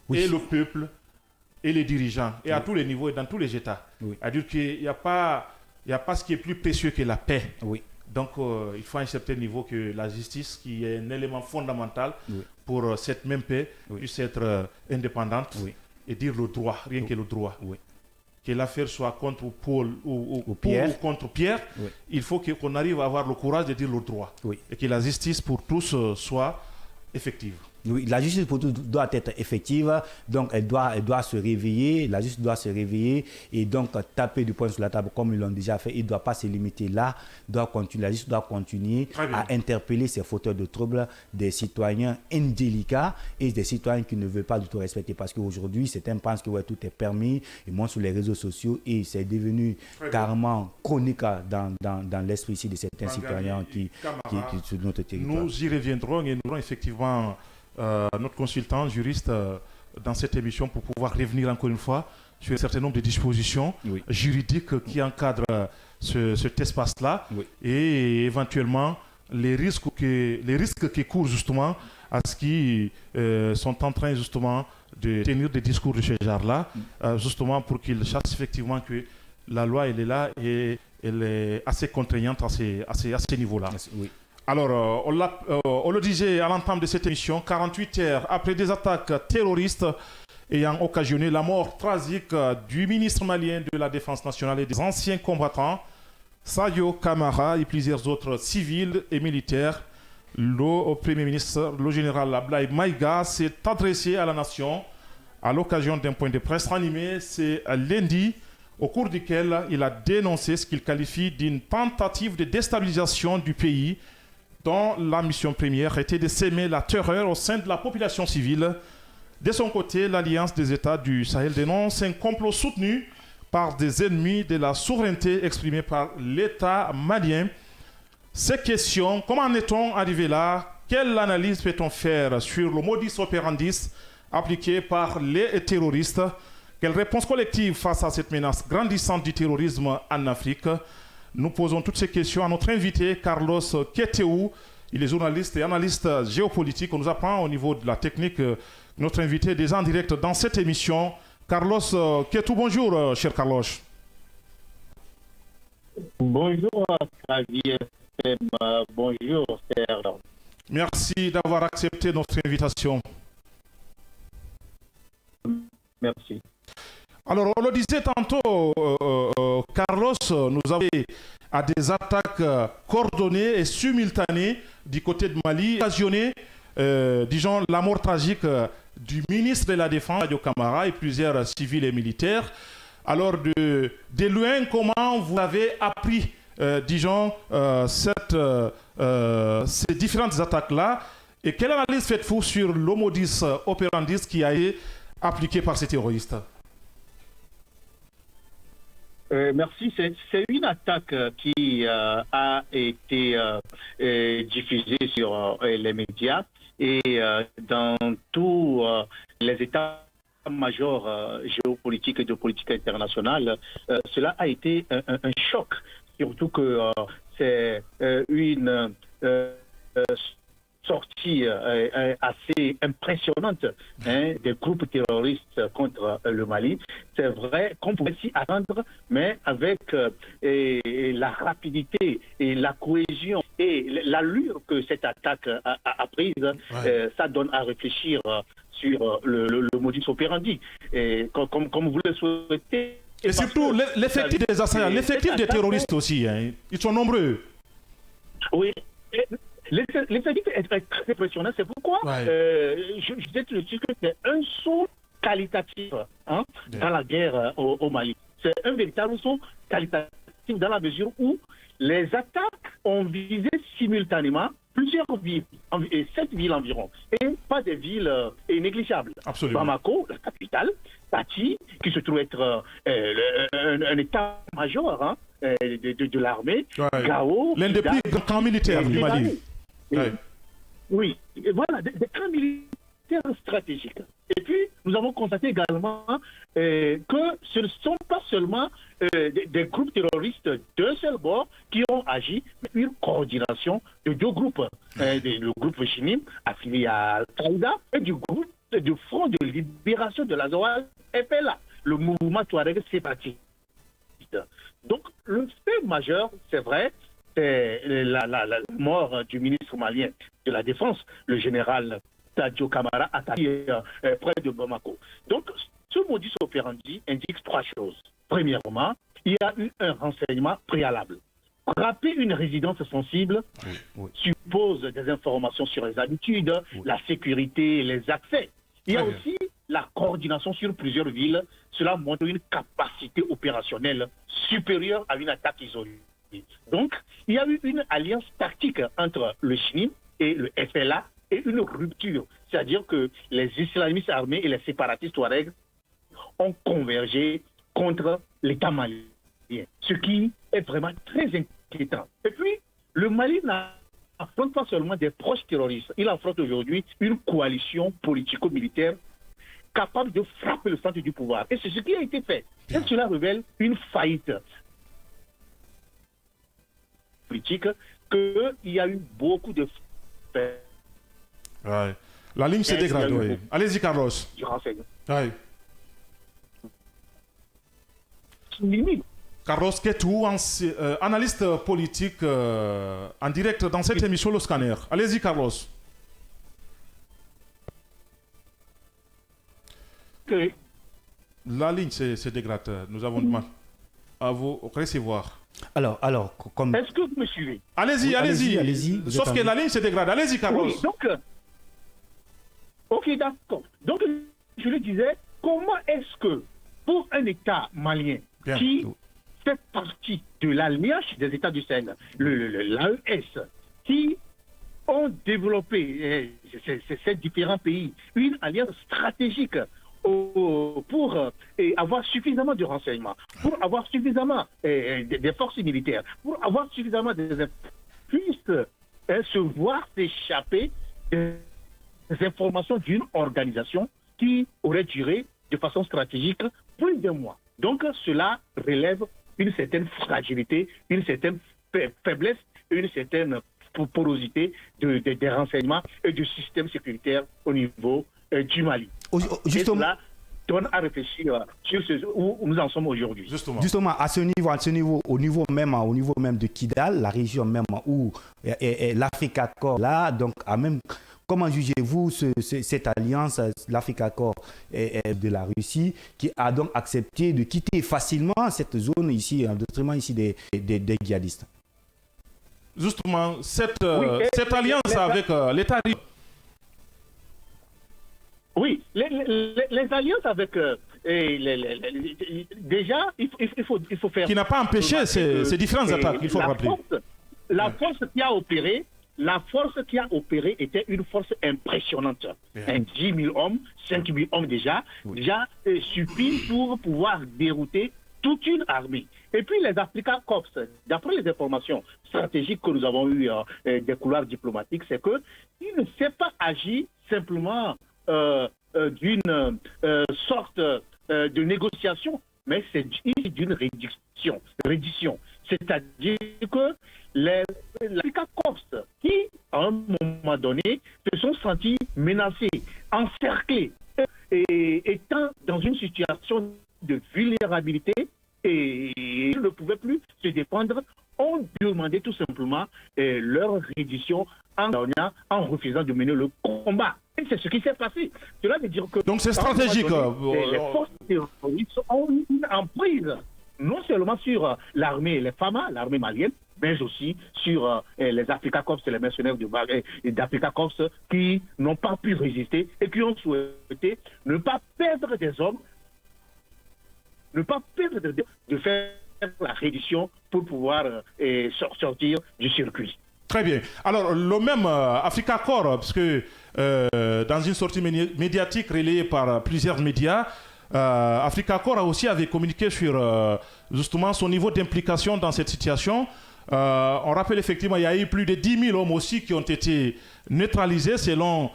Oui. Et le peuple, et les dirigeants, et à tous les niveaux et dans tous les États. Oui. C'est-à-dire qu'il n'y a pas ce qui est plus précieux que la paix. Oui. Donc, il faut à un certain niveau que la justice, qui est un élément fondamental pour cette même paix, puisse être indépendante et dire le droit, rien que le droit. Oui. Que l'affaire soit contre Paul ou Pierre. Ou contre Pierre, il faut qu'on arrive à avoir le courage de dire le droit. Oui. Et que la justice pour tous soit effective. Oui, la justice pour tous doit être effective, donc elle doit se réveiller, la justice doit se réveiller et donc taper du poing sur la table comme ils l'ont déjà fait. Il ne doit pas se limiter là, la justice doit continuer à interpeller ces fauteurs de troubles, des citoyens indélicats et des citoyens qui ne veulent pas du tout respecter, parce qu'aujourd'hui, certains pensent que tout est permis, ils montent sur les réseaux sociaux et c'est devenu carrément chronique dans l'esprit ici de certains citoyens qui sur notre territoire. Nous y reviendrons et nous aurons effectivement notre consultant juriste dans cette émission pour pouvoir revenir encore une fois sur un certain nombre de dispositions juridiques qui encadrent cet espace-là et éventuellement les risques qui courent justement à ce qui sont en train justement de tenir des discours de ce genre-là, justement pour qu'ils sachent effectivement que la loi elle est là et elle est assez contraignante à ces niveaux-là. Oui. Alors, on le disait à l'entame de cette émission, 48 heures après des attaques terroristes ayant occasionné la mort tragique du ministre malien de la Défense nationale et des anciens combattants, Sadio Camara et plusieurs autres civils et militaires, le Premier ministre, le général Ablaye Maïga, s'est adressé à la nation à l'occasion d'un point de presse animé, c'est lundi, au cours duquel il a dénoncé ce qu'il qualifie d'une tentative de déstabilisation du pays, dont la mission première était de s'aimer la terreur au sein de la population civile. De son côté, l'Alliance des États du Sahel dénonce un complot soutenu par des ennemis de la souveraineté exprimée par l'État malien. Ces questions, comment en est-on arrivé là? Quelle analyse peut-on faire sur le modus operandi appliqué par les terroristes? Quelle réponse collective face à cette menace grandissante du terrorisme en Afrique? Nous posons toutes ces questions à notre invité, Carlos Keteou. Il est journaliste et analyste géopolitique. On nous apprend au niveau de la technique. Notre invité est déjà en direct dans cette émission. Carlos Keteou, bonjour, cher Carlos. Bonjour, Xavier. Bonjour, Serge. Merci d'avoir accepté notre invitation. Merci. Alors, on le disait tantôt, Carlos, nous avons à des attaques coordonnées et simultanées du côté de Mali, occasionné, disons, la mort tragique du ministre de la Défense, Sadio Camara, et plusieurs civils et militaires. Alors, de loin, comment vous avez appris, disons, ces différentes attaques-là, et quelle analyse faites-vous sur le modus operandi qui a été appliqué par ces terroristes? Merci. C'est une attaque qui a été diffusée sur les médias et dans tous les états-majors géopolitiques et de politique internationale. Cela a été un choc, surtout que c'est une sorties assez impressionnantes des groupes terroristes contre le Mali. C'est vrai qu'on pouvait s'y attendre, mais avec la rapidité et la cohésion et l'allure que cette attaque a prise, ça donne à réfléchir sur le modus operandi. Et comme vous le souhaitez. Et surtout l'effectif des assaillants, l'effectif des terroristes aussi, ils sont nombreux. Oui. L'effectif est très impressionnant. C'est pourquoi je disais que c'est un saut qualitatif dans la guerre au Mali. C'est un véritable saut qualitatif dans la mesure où les attaques ont visé simultanément plusieurs villes, 7 villes environ, et pas des villes négligeables. Absolument. Bamako, la capitale, Tati, qui se trouve être un état-major de l'armée, Gao, l'un des plus grands camps militaires du Mali. Oui, et voilà, des camps militaires stratégiques. Et puis, nous avons constaté également que ce ne sont pas seulement des groupes terroristes d'un seul bord qui ont agi, mais une coordination de 2 groupes. Le groupe Chinim, affilié à Al-Qaïda, et du groupe du Front de libération de la Zoal, FLA, le mouvement Touareg séparatiste. Donc, le fait majeur, c'est vrai, c'est la mort du ministre malien de la Défense, le général Tadio Camara, attaqué près de Bamako. Donc, ce modus operandi indique 3 choses. Premièrement, il y a eu un renseignement préalable. Frapper une résidence sensible suppose des informations sur les habitudes, la sécurité, les accès. Il y a aussi la coordination sur plusieurs villes. Cela montre une capacité opérationnelle supérieure à une attaque isolée. Donc, il y a eu une alliance tactique entre le Chinim et le FLA et une rupture. C'est-à-dire que les islamistes armés et les séparatistes Touareg ont convergé contre l'État malien. Ce qui est vraiment très inquiétant. Et puis, le Mali n'affronte pas seulement des proches terroristes. Il affronte aujourd'hui une coalition politico-militaire capable de frapper le centre du pouvoir. Et c'est ce qui a été fait. Et cela révèle une faillite politique, qu'il y a eu beaucoup de faits. La ligne se dégrade, Allez-y, Carlos. Du renseignement. Carlos Ketou, analyste politique en direct dans cette émission Le Scanner. Allez-y, Carlos. La ligne se dégrade. Nous avons du mal à vous recevoir. Alors, comme... Est-ce que vous me suivez? Allez-y, allez-y. Sauf que la ligne se dégrade. Allez-y, Carlos. Oui, donc, ok, d'accord. Donc, je le disais, comment est-ce que, pour un État malien qui fait partie de l'alliance des États du Sahel, l'AES, qui ont développé, ces différents pays, une alliance stratégique pour avoir suffisamment de renseignements, pour avoir suffisamment des forces militaires, pour avoir suffisamment puissent se voir s'échapper des informations d'une organisation qui aurait duré de façon stratégique plus d'1 mois. Donc cela relève une certaine fragilité, une certaine faiblesse, une certaine porosité des renseignements et du système sécuritaire au niveau du Mali. Et cela donne à réfléchir sur où nous en sommes aujourd'hui. Justement, à ce niveau, au niveau même de Kidal, la région même où l'Africa Corps là, donc comment jugez-vous cette alliance, l'Africa Corps de la Russie, qui a donc accepté de quitter facilement cette zone ici, en détriment ici des djihadistes? Justement, cette alliance avec l'État. Oui, les alliances avec déjà il faut faire. Qui n'a pas empêché ces différentes attaques, il faut rappeler. La force qui a opéré était une force impressionnante. 10 000 hommes, 5 000 hommes déjà suffit pour pouvoir dérouter toute une armée. Et puis les Africa Corps, d'après les informations stratégiques que nous avons eues des couloirs diplomatiques, c'est qu'il ne s'est pas agi simplement d'une sorte de négociation, mais c'est d'une reddition. C'est-à-dire que l'Africa Corps, qui à un moment donné, se sont sentis menacés, encerclés, et étant dans une situation de vulnérabilité et ils ne pouvaient plus se défendre, ont demandé tout simplement leur reddition en refusant de mener le combat. Et c'est ce qui s'est passé. Cela veut dire que... Donc c'est stratégique. Les forces terroristes ont eu une emprise, non seulement sur l'armée, les FAMA, l'armée malienne, mais aussi sur les Africa Corps, les mercenaires d'Africa Corps qui n'ont pas pu résister et qui ont souhaité ne pas perdre des hommes, ne pas perdre de faire la reddition pour pouvoir sortir du circuit. Très bien. Alors, le même Africa Corps, parce que dans une sortie médiatique relayée par plusieurs médias, Africa Corps avait communiqué sur justement son niveau d'implication dans cette situation. On rappelle effectivement il y a eu plus de 10 000 hommes aussi qui ont été neutralisés selon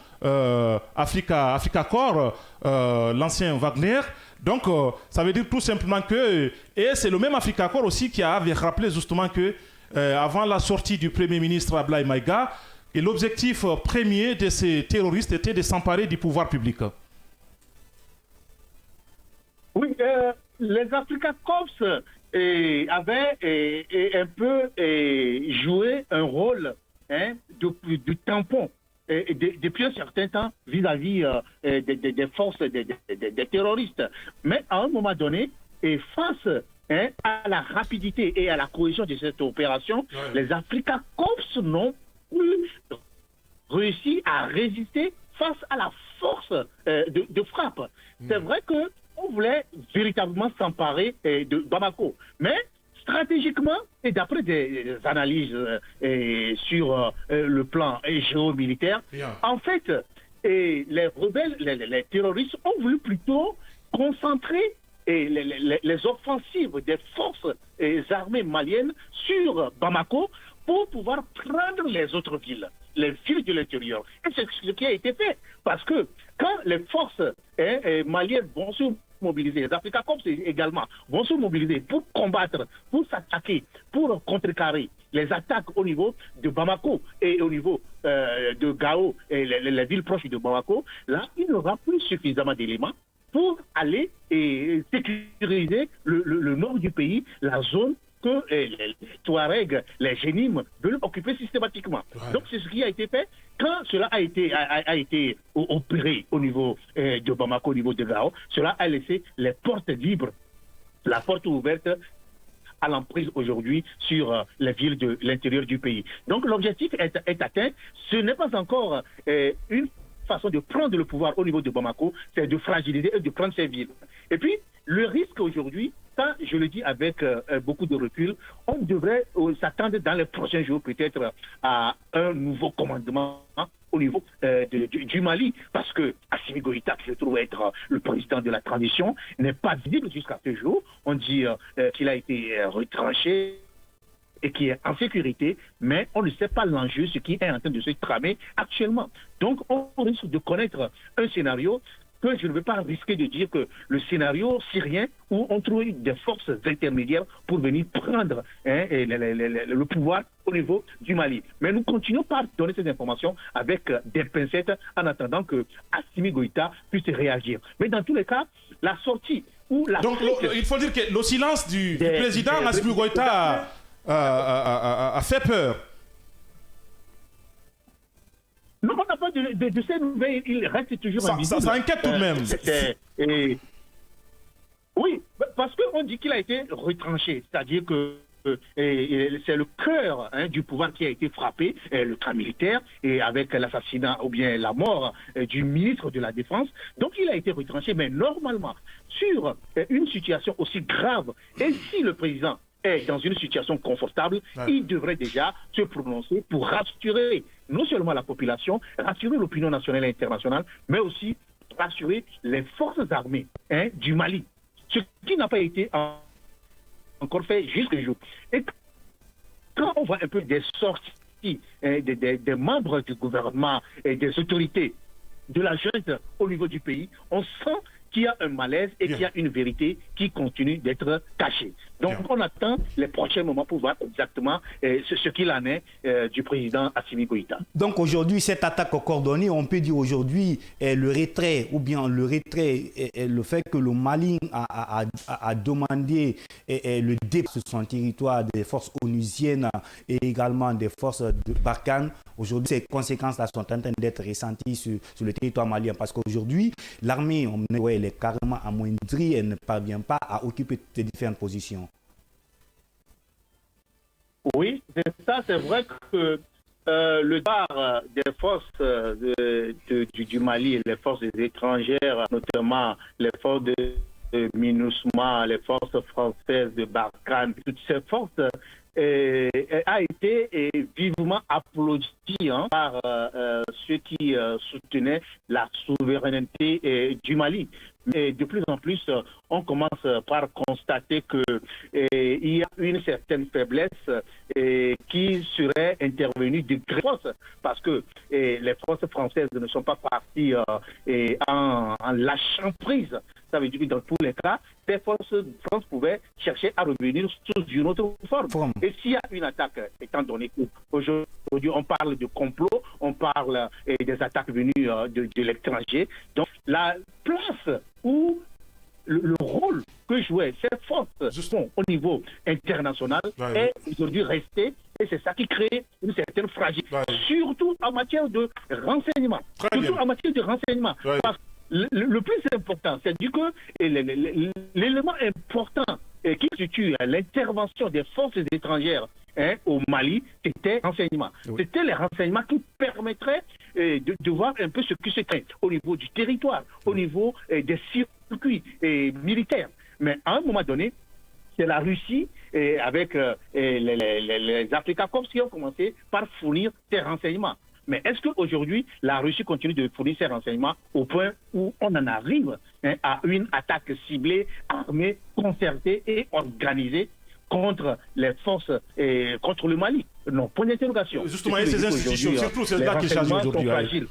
Africa Corps, l'ancien Wagner. Donc, ça veut dire tout simplement que... Et c'est le même Africa Corps aussi qui avait rappelé justement que avant la sortie du Premier ministre Ablaye Maïga, l'objectif premier de ces terroristes était de s'emparer du pouvoir public. Oui, les Africa Corps avaient un peu joué un rôle de tampon depuis un certain temps vis-à-vis des forces des terroristes. Mais à un moment donné, et face à la rapidité et à la cohésion de cette opération, les Africa Corps n'ont plus réussi à résister face à la force de frappe. C'est vrai qu'on voulait véritablement s'emparer de Bamako, mais stratégiquement, et d'après des analyses sur le plan géomilitaire, en fait, les rebelles, les terroristes ont voulu plutôt concentrer les offensives des forces armées maliennes sur Bamako pour pouvoir prendre les autres villes, les villes de l'intérieur. Et c'est ce qui a été fait. Parce que quand les forces maliennes vont se mobiliser, les Africa Corps également vont se mobiliser pour combattre, pour s'attaquer, pour contrecarrer les attaques au niveau de Bamako et au niveau de Gao et les villes proches de Bamako, là, il n'y aura plus suffisamment d'éléments pour aller et sécuriser le nord du pays, la zone que les Touaregs, les Génimes veulent occuper systématiquement. Donc c'est ce qui a été fait. Quand cela a été opéré au niveau de Bamako, au niveau de Gao, cela a laissé les portes libres, la porte ouverte à l'emprise aujourd'hui sur les villes de l'intérieur du pays. Donc l'objectif est atteint. Ce n'est pas encore une façon de prendre le pouvoir au niveau de Bamako, c'est de fragiliser et de prendre ces villes. Et puis, le risque aujourd'hui, ça, je le dis avec beaucoup de recul, on devrait s'attendre dans les prochains jours peut-être à un nouveau commandement au niveau du Mali, parce que Assimi Goïta, qui se trouve être le président de la transition, n'est pas visible jusqu'à ce jour. On dit qu'il a été retranché et qui est en sécurité, mais on ne sait pas l'enjeu, ce qui est en train de se tramer actuellement. Donc, on risque de connaître un scénario que je ne veux pas risquer de dire que le scénario syrien, où on trouve des forces intermédiaires pour venir prendre le pouvoir au niveau du Mali. Mais nous continuons par donner ces informations avec des pincettes en attendant que Assimi Goïta puisse réagir. Mais dans tous les cas, la sortie ou la... Donc, il faut dire que le silence du président Assimi Goïta a fait peur. Non, on n'a pas de ces nouvelles, il reste toujours invisible. Ça inquiète tout de même. Oui, parce qu'on dit qu'il a été retranché, c'est-à-dire que c'est le cœur du pouvoir qui a été frappé, le camp militaire, et avec l'assassinat ou bien la mort du ministre de la Défense. Donc il a été retranché, mais normalement, sur une situation aussi grave, et si le président est dans une situation confortable, il devrait déjà se prononcer pour rassurer non seulement la population, rassurer l'opinion nationale et internationale, mais aussi rassurer les forces armées du Mali. Ce qui n'a pas été encore fait jusqu'à jour. Et quand on voit un peu des sorties des membres du gouvernement et des autorités de la junte au niveau du pays, on sent qu'il y a un malaise et qu'il y a une vérité qui continue d'être cachée. Donc, on attend les prochains moments pour voir exactement ce qu'il en est du président Assimi Goïta. Donc, aujourd'hui, cette attaque coordonnée, on peut dire aujourd'hui le retrait, ou bien le fait que le Mali a demandé le départ sur son territoire des forces onusiennes et également des forces de Barkhane. Aujourd'hui, ces conséquences-là sont en train d'être ressenties sur le territoire malien parce qu'aujourd'hui, l'armée, elle est carrément amoindrie, elle ne parvient pas à occuper ces différentes positions. Oui, c'est ça, c'est vrai que le départ des forces du Mali et les forces étrangères, notamment les forces de MINUSMA, les forces françaises de Barkhane, toutes ces forces a été vivement applaudi par ceux qui soutenaient la souveraineté du Mali. Mais de plus en plus, on commence par constater qu'il y a une certaine faiblesse qui serait intervenue de grâce parce que les forces françaises ne sont pas parties en lâchant prise. Ça veut dire que dans tous les cas, ces forces de France pouvaient chercher à revenir sous une autre forme. Et s'il y a une attaque, étant donné qu'aujourd'hui on parle de complot, on parle des attaques venues de l'étranger, donc la place ou le rôle que jouaient ces forces au niveau international est aujourd'hui resté, et c'est ça qui crée une certaine fragilité, surtout en matière de renseignement. Parce que le plus important, c'est du que l'élément important qui constitue l'intervention des forces étrangères au Mali, c'était renseignement. C'était les renseignements qui permettraient de voir un peu ce qui se crée au niveau du territoire, au niveau des circuits militaires. Mais à un moment donné, c'est la Russie avec les Africa Corps qui ont commencé par fournir ces renseignements. Mais est-ce qu'aujourd'hui, la Russie continue de fournir ces renseignements au point où on en arrive à une attaque ciblée, armée, concertée et organisée contre les forces et contre le Mali? Non, point d'interrogation. Justement, et ces institutions, surtout celles-là qui changent aujourd'hui.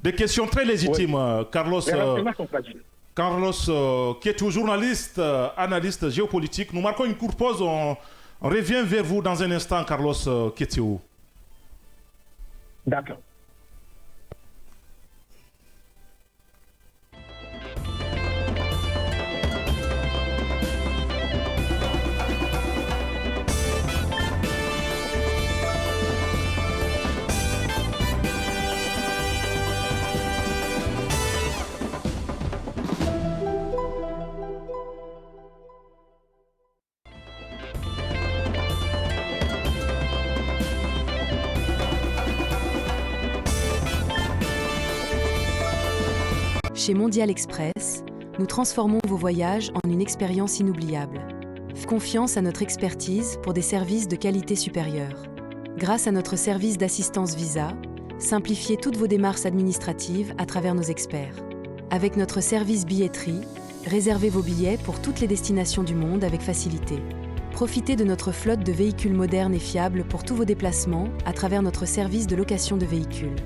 Des questions très légitimes, Carlos. Les renseignements sont fragiles. Carlos, qui est journaliste, analyste géopolitique. Nous marquons une courte pause. On revient vers vous dans un instant, Carlos Kétiou. D'accord. Chez Mondial Express, nous transformons vos voyages en une expérience inoubliable. Faites confiance à notre expertise pour des services de qualité supérieure. Grâce à notre service d'assistance visa, simplifiez toutes vos démarches administratives à travers nos experts. Avec notre service billetterie, réservez vos billets pour toutes les destinations du monde avec facilité. Profitez de notre flotte de véhicules modernes et fiables pour tous vos déplacements à travers notre service de location de véhicules.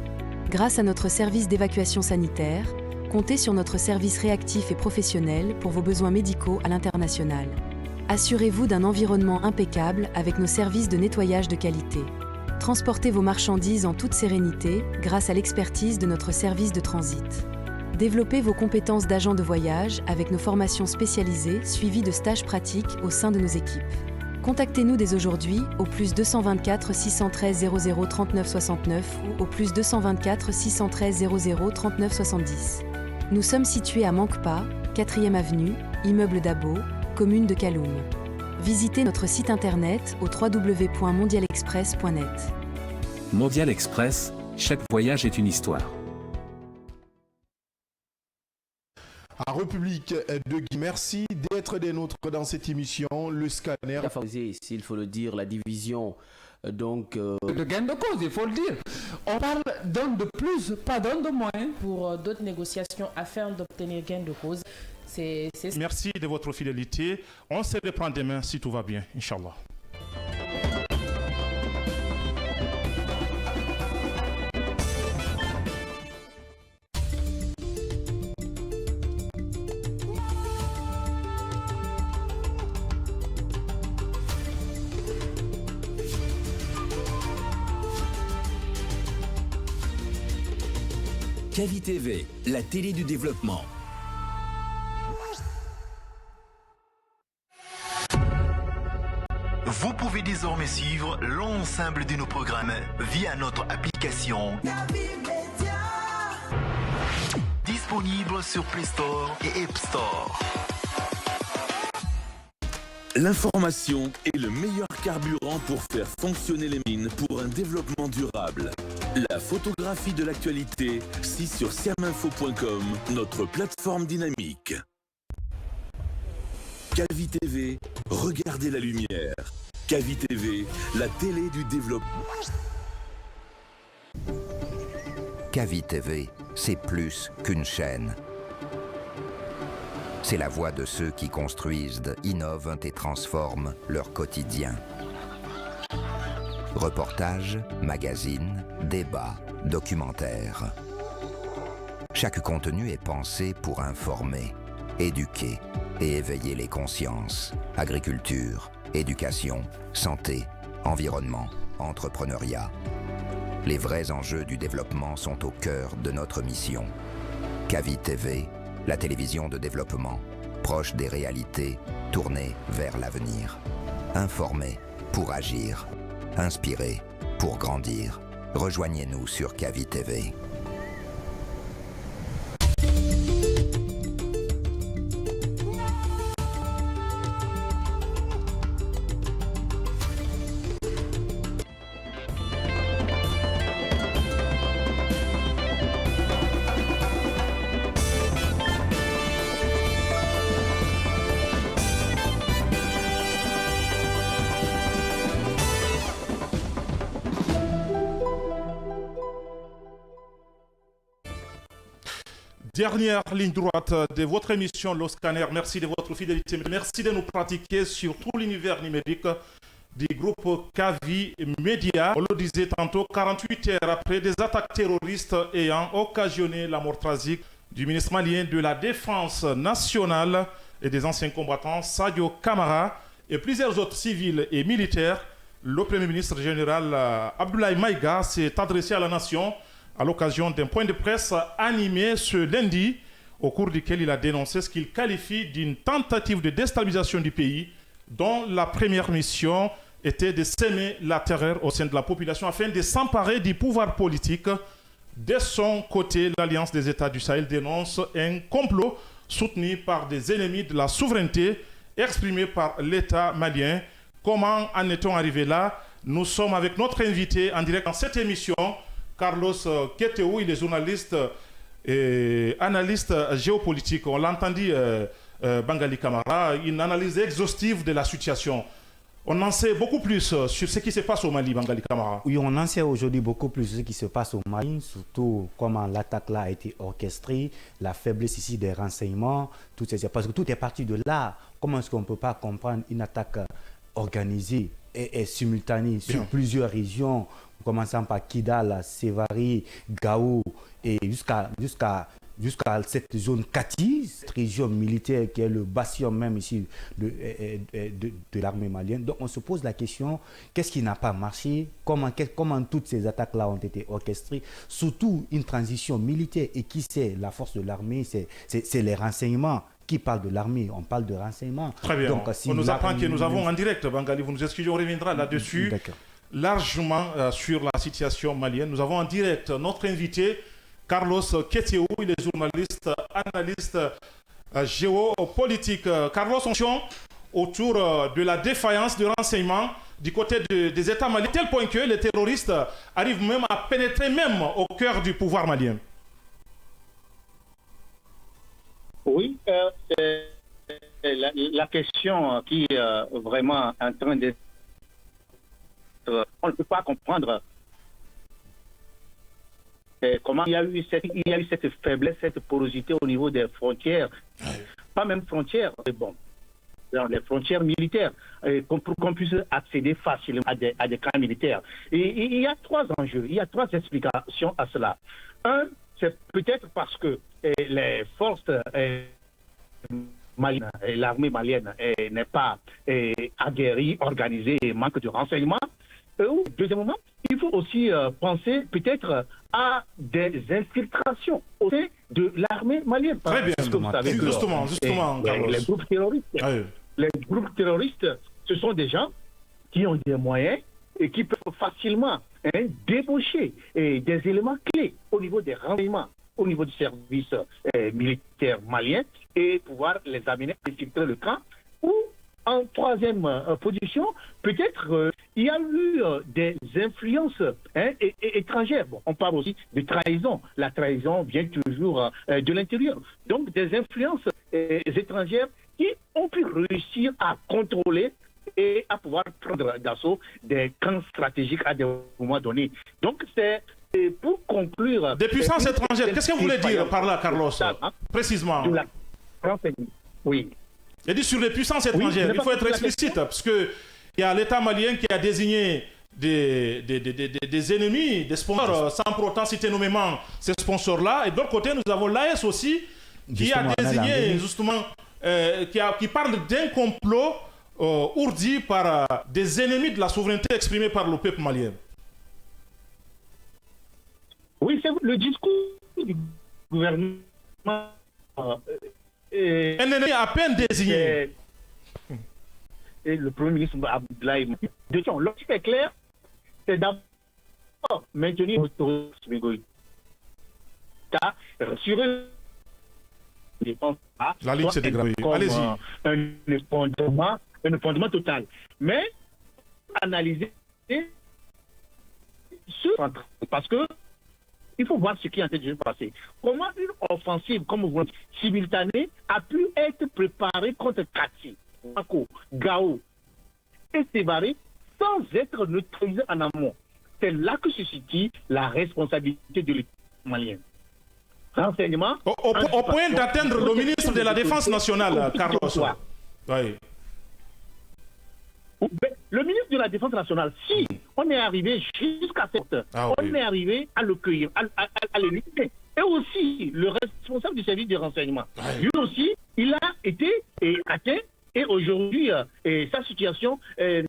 Grâce à notre service d'évacuation sanitaire, comptez sur notre service réactif et professionnel pour vos besoins médicaux à l'international. Assurez-vous d'un environnement impeccable avec nos services de nettoyage de qualité. Transportez vos marchandises en toute sérénité grâce à l'expertise de notre service de transit. Développez vos compétences d'agent de voyage avec nos formations spécialisées suivies de stages pratiques au sein de nos équipes. Contactez-nous dès aujourd'hui au plus 224 613 00 39 69 ou au plus 224 613 00 39 70. Nous sommes situés à Mankpa, 4e avenue, immeuble Dabo, commune de Kaloum. Visitez notre site internet au www.mondialexpress.net. Mondial Express, chaque voyage est une histoire. À République de Guinée, merci d'être des nôtres dans cette émission, le scanner. S'il faut le dire, la division de gain de cause, il faut le dire. On parle d'un de plus, pas d'un de moins. Pour d'autres négociations afin d'obtenir gain de cause. Merci de votre fidélité. On se reprend demain si tout va bien, Inch'Allah. Cavi TV, la télé du développement. Vous pouvez désormais suivre l'ensemble de nos programmes via notre application disponible sur Play Store et App Store. L'information est le meilleur carburant pour faire fonctionner les mines pour un développement durable. La photographie de l'actualité, c'est sur siaminfo.com, notre plateforme dynamique. Cavi TV, regardez la lumière. Cavi TV, la télé du développement. Cavi TV, c'est plus qu'une chaîne. C'est la voix de ceux qui construisent, innovent et transforment leur quotidien. Reportages, magazines, débats, documentaires. Chaque contenu est pensé pour informer, éduquer et éveiller les consciences. Agriculture, éducation, santé, environnement, entrepreneuriat. Les vrais enjeux du développement sont au cœur de notre mission. Cavi TV, la télévision de développement, proche des réalités, tournée vers l'avenir. Informer pour agir. Inspirer pour grandir. Rejoignez-nous sur Cavi TV. Dernière ligne droite de votre émission Lo Scanner. Merci de votre fidélité. Merci de nous pratiquer sur tout l'univers numérique du groupe Cavi Media. On le disait tantôt, 48 heures après des attaques terroristes ayant occasionné la mort tragique du ministre malien de la Défense nationale et des anciens combattants Sadio Camara et plusieurs autres civils et militaires, le Premier ministre général Abdoulaye Maïga s'est adressé à la nation à l'occasion d'un point de presse animé ce lundi, au cours duquel il a dénoncé ce qu'il qualifie d'une tentative de déstabilisation du pays, dont la première mission était de semer la terreur au sein de la population afin de s'emparer du pouvoir politique. De son côté, l'Alliance des États du Sahel dénonce un complot soutenu par des ennemis de la souveraineté exprimé par l'État malien. Comment en est-on arrivé là? Nous sommes avec notre invité en direct dans cette émission, Carlos Keteou, il est journaliste et analyste géopolitique. On l'a entendu, Bangali Camara, une analyse exhaustive de la situation. On en sait beaucoup plus sur ce qui se passe au Mali, Bangali Camara. Oui, on en sait aujourd'hui beaucoup plus sur ce qui se passe au Mali, surtout comment l'attaque là a été orchestrée, la faiblesse ici des renseignements, parce que tout est parti de là. Comment est-ce qu'on ne peut pas comprendre une attaque organisée et simultanée sur plusieurs régions, commençant par Kidal, Sévari, Gao et jusqu'à cette zone Kati, cette région militaire qui est le bastion même ici de l'armée malienne. Donc on se pose la question, qu'est-ce qui n'a pas marché? Comment toutes ces attaques-là ont été orchestrées? Surtout une transition militaire. Et qui c'est la force de l'armée? C'est les renseignements. Qui parle de l'armée? On parle de renseignements. Très bien. Donc, on nous apprend que nous avons en direct, Bangali, vous nous excusez, on reviendra là-dessus. Largement sur la situation malienne. Nous avons en direct notre invité, Carlos Keteou, il est journaliste, analyste géopolitique. Carlos, on est autour de la défaillance de renseignement du côté des États maliens, à tel point que les terroristes arrivent même à pénétrer même au cœur du pouvoir malien. Oui, la question qui est vraiment en train de... on ne peut pas comprendre comment il y a eu cette faiblesse, cette porosité au niveau des frontières. Pas même frontières, mais bon, dans les frontières militaires, pour qu'on puisse accéder facilement à des camps militaires. Et il y a trois enjeux, il y a trois explications à cela. Un, c'est peut-être parce que les forces maliennes, l'armée malienne n'est pas aguerrie, organisée et manque de renseignements. Deuxièmement, il faut aussi penser peut-être à des infiltrations au sein de l'armée malienne. Très bien, justement, les groupes terroristes. Oui. Les groupes terroristes, ce sont des gens qui ont des moyens et qui peuvent facilement débaucher des éléments clés au niveau des renseignements, au niveau du service militaire malien et pouvoir les amener à infiltrer le camp. Ou en troisième position, peut-être il y a eu des influences étrangères. Bon, on parle aussi de trahison. La trahison vient toujours de l'intérieur. Donc des influences étrangères qui ont pu réussir à contrôler et à pouvoir prendre d'assaut des camps stratégiques à des moments donnés. Donc c'est pour conclure... Des puissances étrangères, qu'est-ce que vous voulez dire par là, Carlos? Précisément. Oui. Il dit sur les puissances étrangères, il faut être explicite, parce qu'il y a l'État malien qui a désigné des ennemis, des sponsors, sans pour autant citer nommément ces sponsors-là. Et de l'autre côté, nous avons l'AS aussi, qui a désigné, justement, qui parle d'un complot ourdi par des ennemis de la souveraineté exprimée par le peuple malien. Oui, c'est le discours du gouvernement. Un ennemi à peine désigné. Et le Premier ministre Abdoulaye Mohamed. L'objectif est clair, c'est d'abord maintenir l'autorité rassurer les défenses. La ligne s'est dégradée. Allez-y. Un fondement total. Mais analyser parce que il faut voir ce qui est en train de se passer. Comment une offensive, comme vous dites, simultanée, a pu être préparée contre Kati, Mako, Gao et Sévaré sans être neutralisée en amont. C'est là que se situe la responsabilité de l'État malien. Renseignement. Au point d'atteindre le ministre de la Défense nationale, Carlos. Oui. Le ministre de la Défense nationale, si on est arrivé jusqu'à cette on est arrivé à le cueillir, à le limiter. Et aussi, le responsable du service de renseignement, lui aussi, il a été atteint et aujourd'hui, sa situation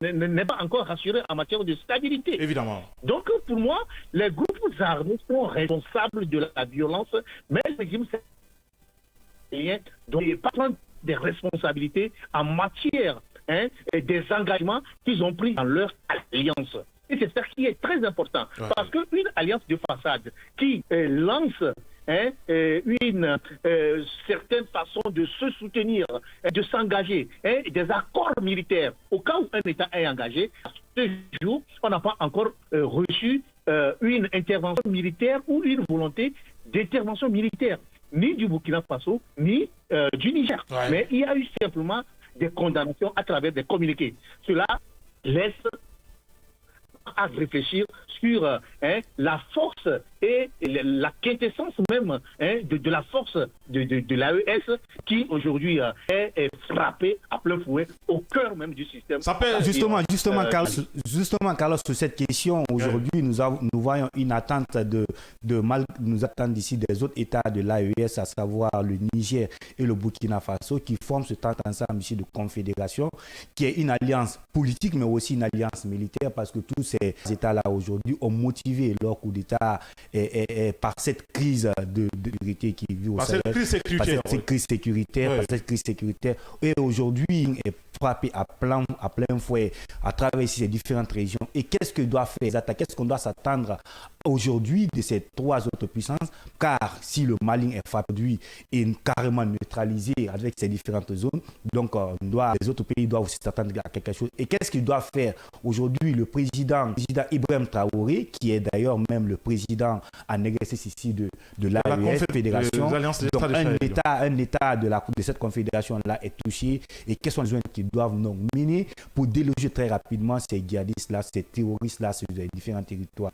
n'est pas encore rassurée en matière de stabilité. Évidemment. Donc, pour moi, les groupes armés sont responsables de la violence, mais le régime doit pas prendre des responsabilités en matière des engagements qu'ils ont pris dans leur alliance. Et c'est ça qui est très important. Parce qu'une alliance de façade qui lance une certaine façon de se soutenir, de s'engager, des accords militaires, au cas où un État est engagé, ce jour, on n'a pas encore reçu une intervention militaire ou une volonté d'intervention militaire, ni du Burkina Faso, ni du Niger. Mais il y a eu simplement des condamnations à travers des communiqués. Cela laisse à réfléchir sur la force et la quintessence même de la force de l'AES qui aujourd'hui est frappée à plein fouet au cœur même du système. Justement, Carlos, sur cette question, aujourd'hui, nous voyons une attente nous attendent ici des autres États de l'AES, à savoir le Niger et le Burkina Faso, qui forment ce temps ensemble ici de confédération, qui est une alliance politique, mais aussi une alliance militaire, parce que tous ces États-là aujourd'hui ont motivé leur coup d'État par cette crise de sécurité qui vit au Sahel, par cette crise sécuritaire, et aujourd'hui est frappé à plein fouet à travers ces différentes régions. Et qu'est-ce que doit faire les attaques? Qu'est-ce qu'on doit s'attendre aujourd'hui de ces trois autres puissances? Car si le Mali est frappé et carrément neutralisé avec ces différentes zones, donc les autres pays doivent aussi s'attendre à quelque chose. Et qu'est-ce qu'il doit faire aujourd'hui le président Ibrahim Traoré, qui est d'ailleurs même le président en exercice ici de l'AES, fédération, donc un État de cette confédération-là est touché, et quels sont les zones qu'ils doivent donc mener pour déloger très rapidement ces djihadistes-là, ces terroristes-là sur les différents territoires?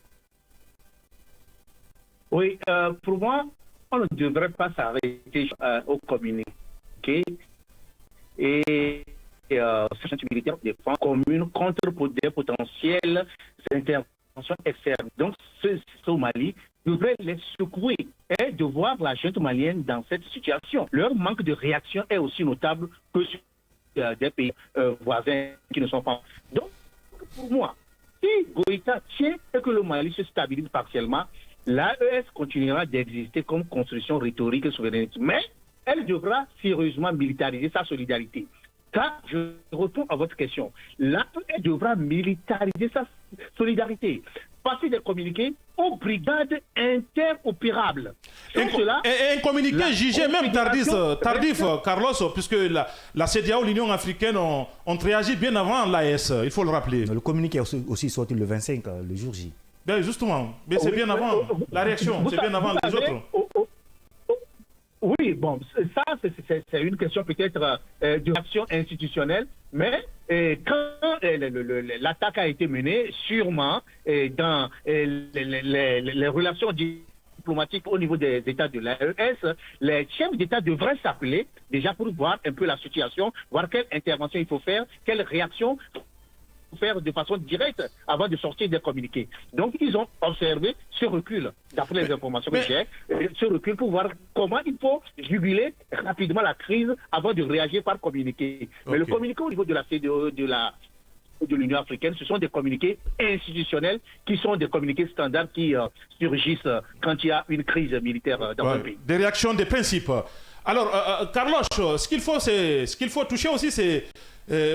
Oui, pour moi, on ne devrait pas s'arrêter au communiqué et cette militaire de défense commune contre des potentielles interventions externes. Donc, ce Mali devrait les secouer et de voir la junte malienne dans cette situation. Leur manque de réaction est aussi notable que sur des pays voisins qui ne sont pas. Donc, pour moi, si Goïta tient et que le Mali se stabilise partiellement, l'AES continuera d'exister comme construction rhétorique souverainiste. Mais elle devra sérieusement militariser sa solidarité. Ça, je réponds à votre question. L'AES devra militariser sa solidarité. Passer des communiqués aux brigades interopérables. Et un communiqué jugé même tardif, Carlos, puisque la CEDEAO, l'Union africaine ont réagi bien avant l'AES, il faut le rappeler. Le communiqué est aussi sorti le 25, le jour J. Ben justement, mais c'est bien avant la réaction, c'est bien avant les autres. Oui, bon, ça, c'est une question peut-être de réaction institutionnelle, mais quand l'attaque a été menée, sûrement, dans les relations diplomatiques au niveau des États de l'AES, les chefs d'État devraient s'appeler déjà pour voir un peu la situation, voir quelle intervention il faut faire, quelle réaction faire de façon directe avant de sortir des communiqués. Donc, ils ont observé ce recul, d'après les informations que j'ai, ce recul pour voir comment il faut juguler rapidement la crise avant de réagir par communiqué. Mais le communiqué au niveau de la CEDEAO, de l'Union africaine, ce sont des communiqués institutionnels qui sont des communiqués standards qui surgissent quand il y a une crise militaire dans un pays. Des réactions, des principes. Alors, Carlos, ce qu'il faut toucher aussi, c'est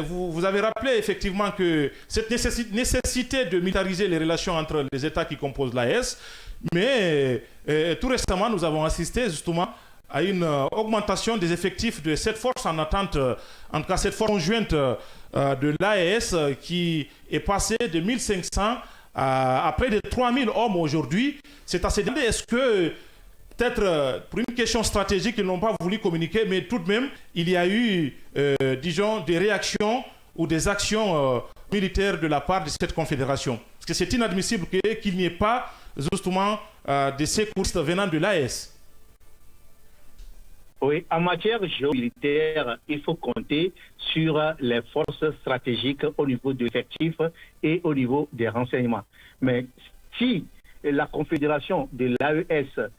vous avez rappelé effectivement que cette nécessité de militariser les relations entre les États qui composent l'AES, mais tout récemment, nous avons assisté justement à une augmentation des effectifs de cette force en attente, en tout cas cette force conjointe de l'AES qui est passée de 1500 à près de 3000 hommes aujourd'hui. C'est assez demandé. Est-ce que peut-être pour une question stratégique, ils n'ont pas voulu communiquer, mais tout de même, il y a eu, disons, des réactions ou des actions militaires de la part de cette confédération. Parce que c'est inadmissible qu'il n'y ait pas, justement, des secouristes venant de l'AES. Oui, en matière géomilitaire, il faut compter sur les forces stratégiques au niveau de l'effectif et au niveau des renseignements. Mais si la confédération de l'AES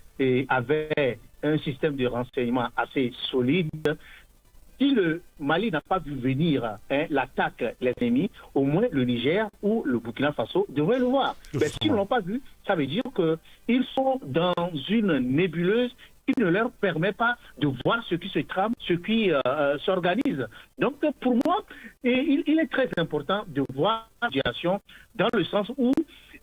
avait un système de renseignement assez solide, si le Mali n'a pas vu venir l'attaque, les ennemis, au moins le Niger ou le Burkina Faso devraient le voir. Mais s'ils ne l'ont pas vu, ça veut dire qu'ils sont dans une nébuleuse qui ne leur permet pas de voir ce qui se trame, ce qui s'organise. Donc pour moi, il est très important de voir la situation dans le sens où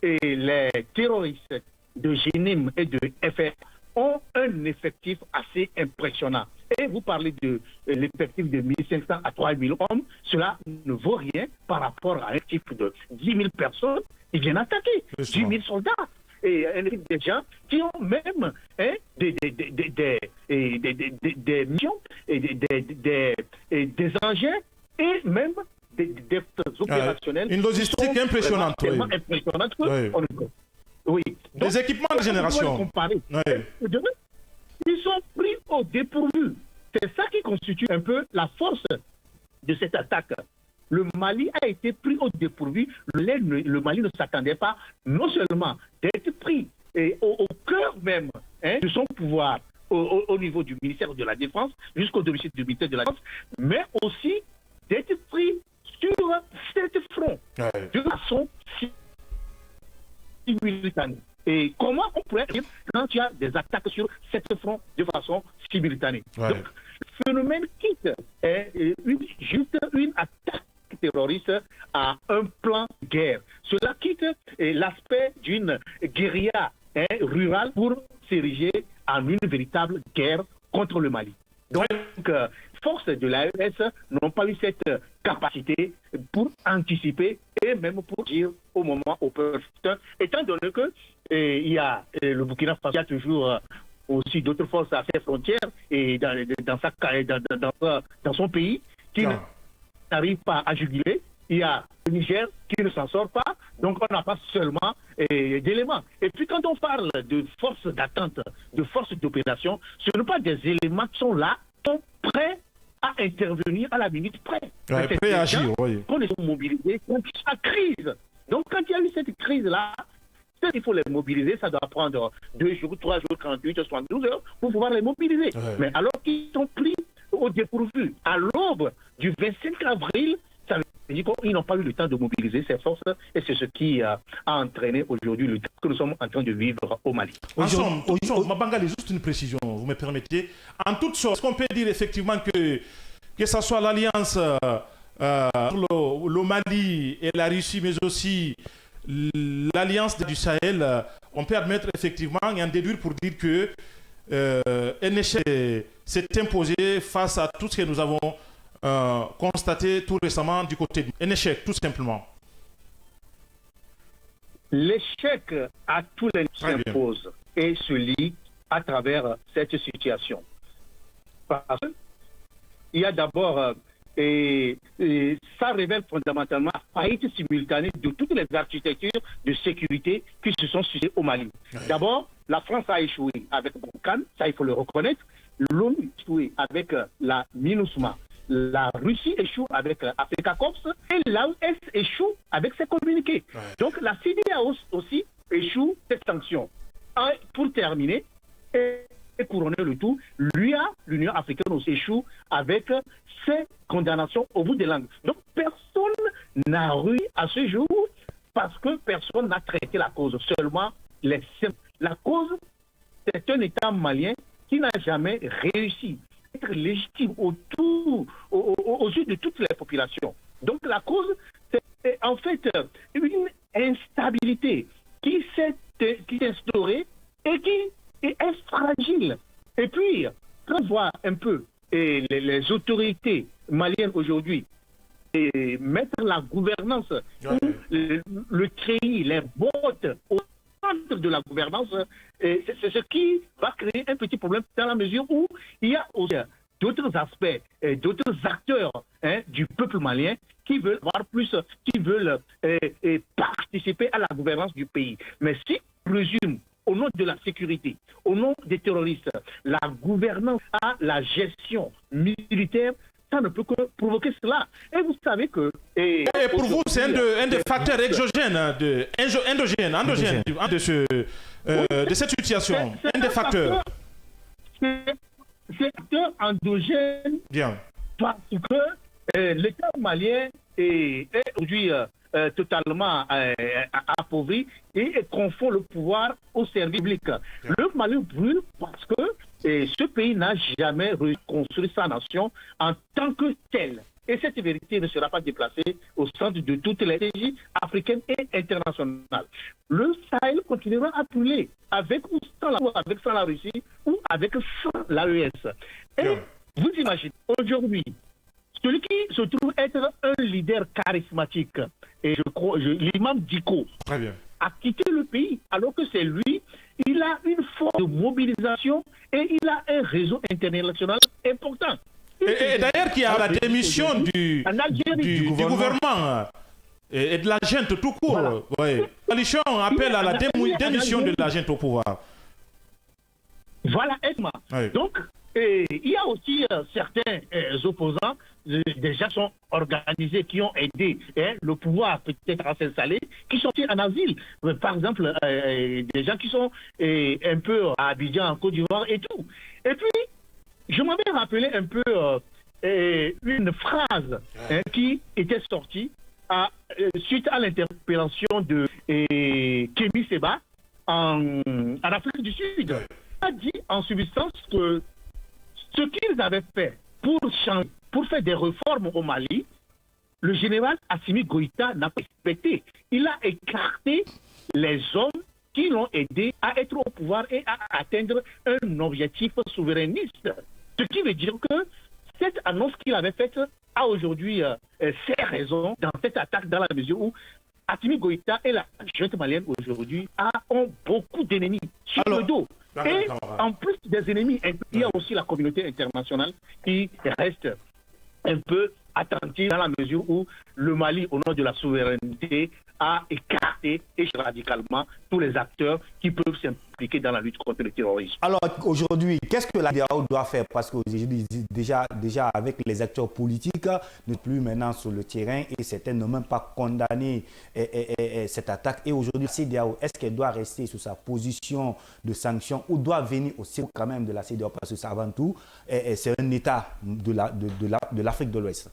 les terroristes de GNIM et de FR ont un effectif assez impressionnant. Et vous parlez de l'effectif de 1500 à 3000 hommes, cela ne vaut rien par rapport à un type de 10 000 personnes qui viennent attaquer, 10 000 soldats. Et des gens qui ont même des missions, et des engins et même des opérationnels. Une logistique impressionnante. Oui. Donc, des équipements de génération. Ils sont pris au dépourvu. C'est ça qui constitue un peu la force de cette attaque. Le Mali a été pris au dépourvu. Le Mali ne s'attendait pas non seulement d'être pris au cœur même de son pouvoir au niveau du ministère de la Défense, jusqu'au domicile du ministère de la Défense, mais aussi d'être pris sur cet front de façon simultanée. Et comment on pourrait dire quand il y a des attaques sur cet front de façon simultanée? Donc, le phénomène quitte juste une attaque terroriste à un plan de guerre. Cela quitte l'aspect d'une guérilla rurale pour s'ériger en une véritable guerre contre le Mali. Donc, forces de l'AES n'ont pas eu cette capacité pour anticiper et même pour dire au moment opportun, étant donné que il y a le Burkina Faso, il y a toujours aussi d'autres forces à ses frontières et dans son pays qui n'arrive pas à juguler. Il y a le Niger qui ne s'en sort pas, donc on n'a pas seulement d'éléments. Et puis quand on parle de forces d'attente, de forces d'opération, ce ne sont pas des éléments qui sont là, qui sont prêts à intervenir à la minute près. Prêts à agir, oui. Qu'on les a mobilisés contre la crise. Donc quand il y a eu cette crise-là, il faut les mobiliser, ça doit prendre 2 jours, 3 jours, 48, 72 heures pour pouvoir les mobiliser. Mais alors qu'ils sont pris au dépourvu, à l'aube du 25 avril, ça veut stratégique, ils n'ont pas eu le temps de mobiliser ces forces et c'est ce qui a entraîné aujourd'hui le drame que nous sommes en train de vivre au Mali. En somme, Mabangali, juste une précision, vous me permettez. En toute sorte, est-ce qu'on peut dire effectivement que ce soit l'alliance le Mali et la Russie, mais aussi l'alliance du Sahel, on peut admettre effectivement et en déduire pour dire que un échec s'est imposé face à tout ce que nous avons constaté tout récemment du côté un échec, tout simplement. L'échec à tous les niveaux s'impose et se lie à travers cette situation. Parce qu'il y a d'abord, et ça révèle fondamentalement la faillite simultanée de toutes les architectures de sécurité qui se sont succédées au Mali. D'abord, la France a échoué avec Barkhane, ça il faut le reconnaître. L'ONU a échoué avec la MINUSMA. La Russie échoue avec Africa Corps et l'AOS échoue avec ses communiqués. Donc la CEDEAO aussi échoue cette sanction. Pour terminer, et couronner le tout, l'Union africaine aussi échoue avec ses condamnations au bout des langues. Donc personne n'a réussi à ce jour parce que personne n'a traité la cause. Seulement les symptômes. La cause, c'est un État malien qui n'a jamais réussi à être légitime aux yeux de toutes les populations. Donc la cause, c'est en fait une instabilité qui s'est instaurée et qui est fragile. Et puis, quand on voit un peu les autorités maliennes aujourd'hui mettre la gouvernance, le treillis, les bottes au centre de la gouvernance, c'est ce qui va créer un petit problème dans la mesure où il y a aussi d'autres aspects, d'autres acteurs du peuple malien qui veulent avoir plus, qui veulent participer à la gouvernance du pays. Mais si on présume au nom de la sécurité, au nom des terroristes, la gouvernance à la gestion militaire, ça ne peut que provoquer cela. Et vous savez que... Et pour vous, c'est un des facteurs exogènes, endogènes de cette situation. Un des facteurs. C'est un facteur endogène. Bien. Parce que l'État malien est aujourd'hui totalement appauvri et confond le pouvoir au service public. Le Mali brûle parce que ce pays n'a jamais reconstruit sa nation en tant que tel. Et cette vérité ne sera pas déplacée au centre de toutes les stratégies africaines et internationales. Le Sahel continuera à brûler avec ou sans la Russie ou avec sans l'AES. Et vous imaginez, aujourd'hui, celui qui se trouve être un leader charismatique, et je crois, l'imam Diko, a quitté le pays alors que c'est lui, il a une force de mobilisation et il a un réseau international important. Et d'ailleurs, qui a la démission du gouvernement et de la junte tout court. Voilà. Ouais. La coalition appelle à la démission de la junte au pouvoir. Voilà, oui. Donc, il y a aussi certains opposants, des gens qui sont organisés, qui ont aidé le pouvoir peut-être à s'installer, qui sont en asile. Par exemple, des gens qui sont un peu à Abidjan, en Côte d'Ivoire et tout. Et puis, je m'avais rappelé un peu une phrase qui était sortie suite à l'interpellation de Kémy Séba en Afrique du Sud. Il a dit en substance que ce qu'ils avaient fait pour faire des réformes au Mali, le général Assimi Goïta n'a pas respecté. Il a écarté les hommes qui l'ont aidé à être au pouvoir et à atteindre un objectif souverainiste. Ce qui veut dire que cette annonce qu'il avait faite a aujourd'hui ses raisons dans cette attaque, dans la mesure où Assimi Goïta et la junte malienne aujourd'hui ont beaucoup d'ennemis sur le dos. Et en plus des ennemis, il y a aussi la communauté internationale qui reste un peu attentive dans la mesure où le Mali, au nom de la souveraineté, a écarté radicalement tous les acteurs qui peuvent s'impliquer dans la lutte contre le terrorisme. Alors aujourd'hui, qu'est-ce que la CEDEAO doit faire? Parce que déjà avec les acteurs politiques, ne plus maintenant sur le terrain et certains n'ont même pas condamné cette attaque. Et aujourd'hui, la CEDEAO, est-ce qu'elle doit rester sur sa position de sanction ou doit venir au secours quand même de la CEDEAO? Parce que c'est avant tout, c'est un État de l'Afrique de l'Ouest.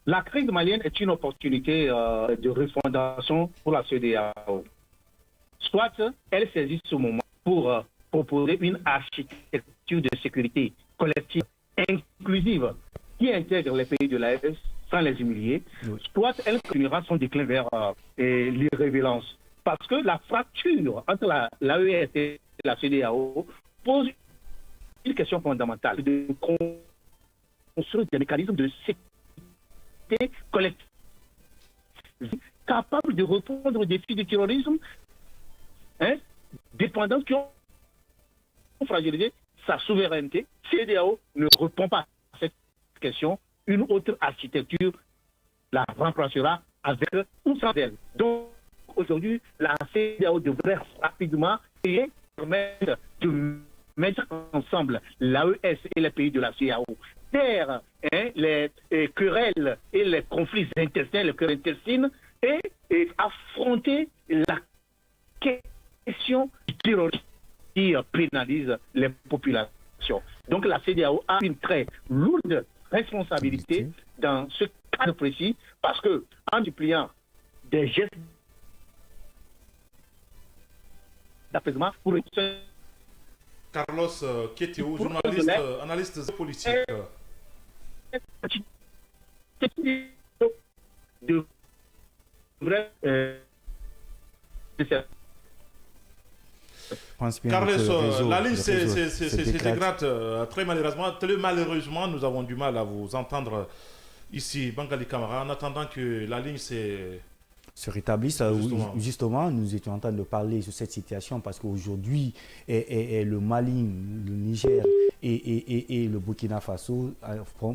La crise malienne est une opportunité de refondation pour la CEDEAO. Soit elle saisit ce moment pour proposer une architecture de sécurité collective inclusive qui intègre les pays de l'AES sans les humilier, soit elle continuera son déclin vers l'irrévérence. Parce que la fracture entre l'AES et la CEDEAO pose une question fondamentale de construire des mécanismes de sécurité collective capables de répondre aux défis du terrorisme, dépendants qui ont fragilisé sa souveraineté. CEDEAO ne répond pas à cette question. Une autre architecture la remplacera avec ou sans elle. Donc, aujourd'hui, la CEDEAO devrait rapidement permettre de mettre ensemble l'AES et les pays de la CEDEAO, taire les querelles et les conflits intestins, les querelles intestines, et affronter la question du terrorisme qui pénalise les populations. Donc la CEDEAO a une très lourde responsabilité dans ce cas précis, parce que en multipliant des gestes d'apaisement pour Carlos Kétiou, journaliste, analyste politique. Carlos, la ligne se dégrade très malheureusement. Malheureusement, nous avons du mal à vous entendre ici, Bangali Camara, en attendant que la ligne se rétablisse. Justement, nous étions en train de parler sur cette situation parce qu'aujourd'hui, le Mali, le Niger et le Burkina Faso,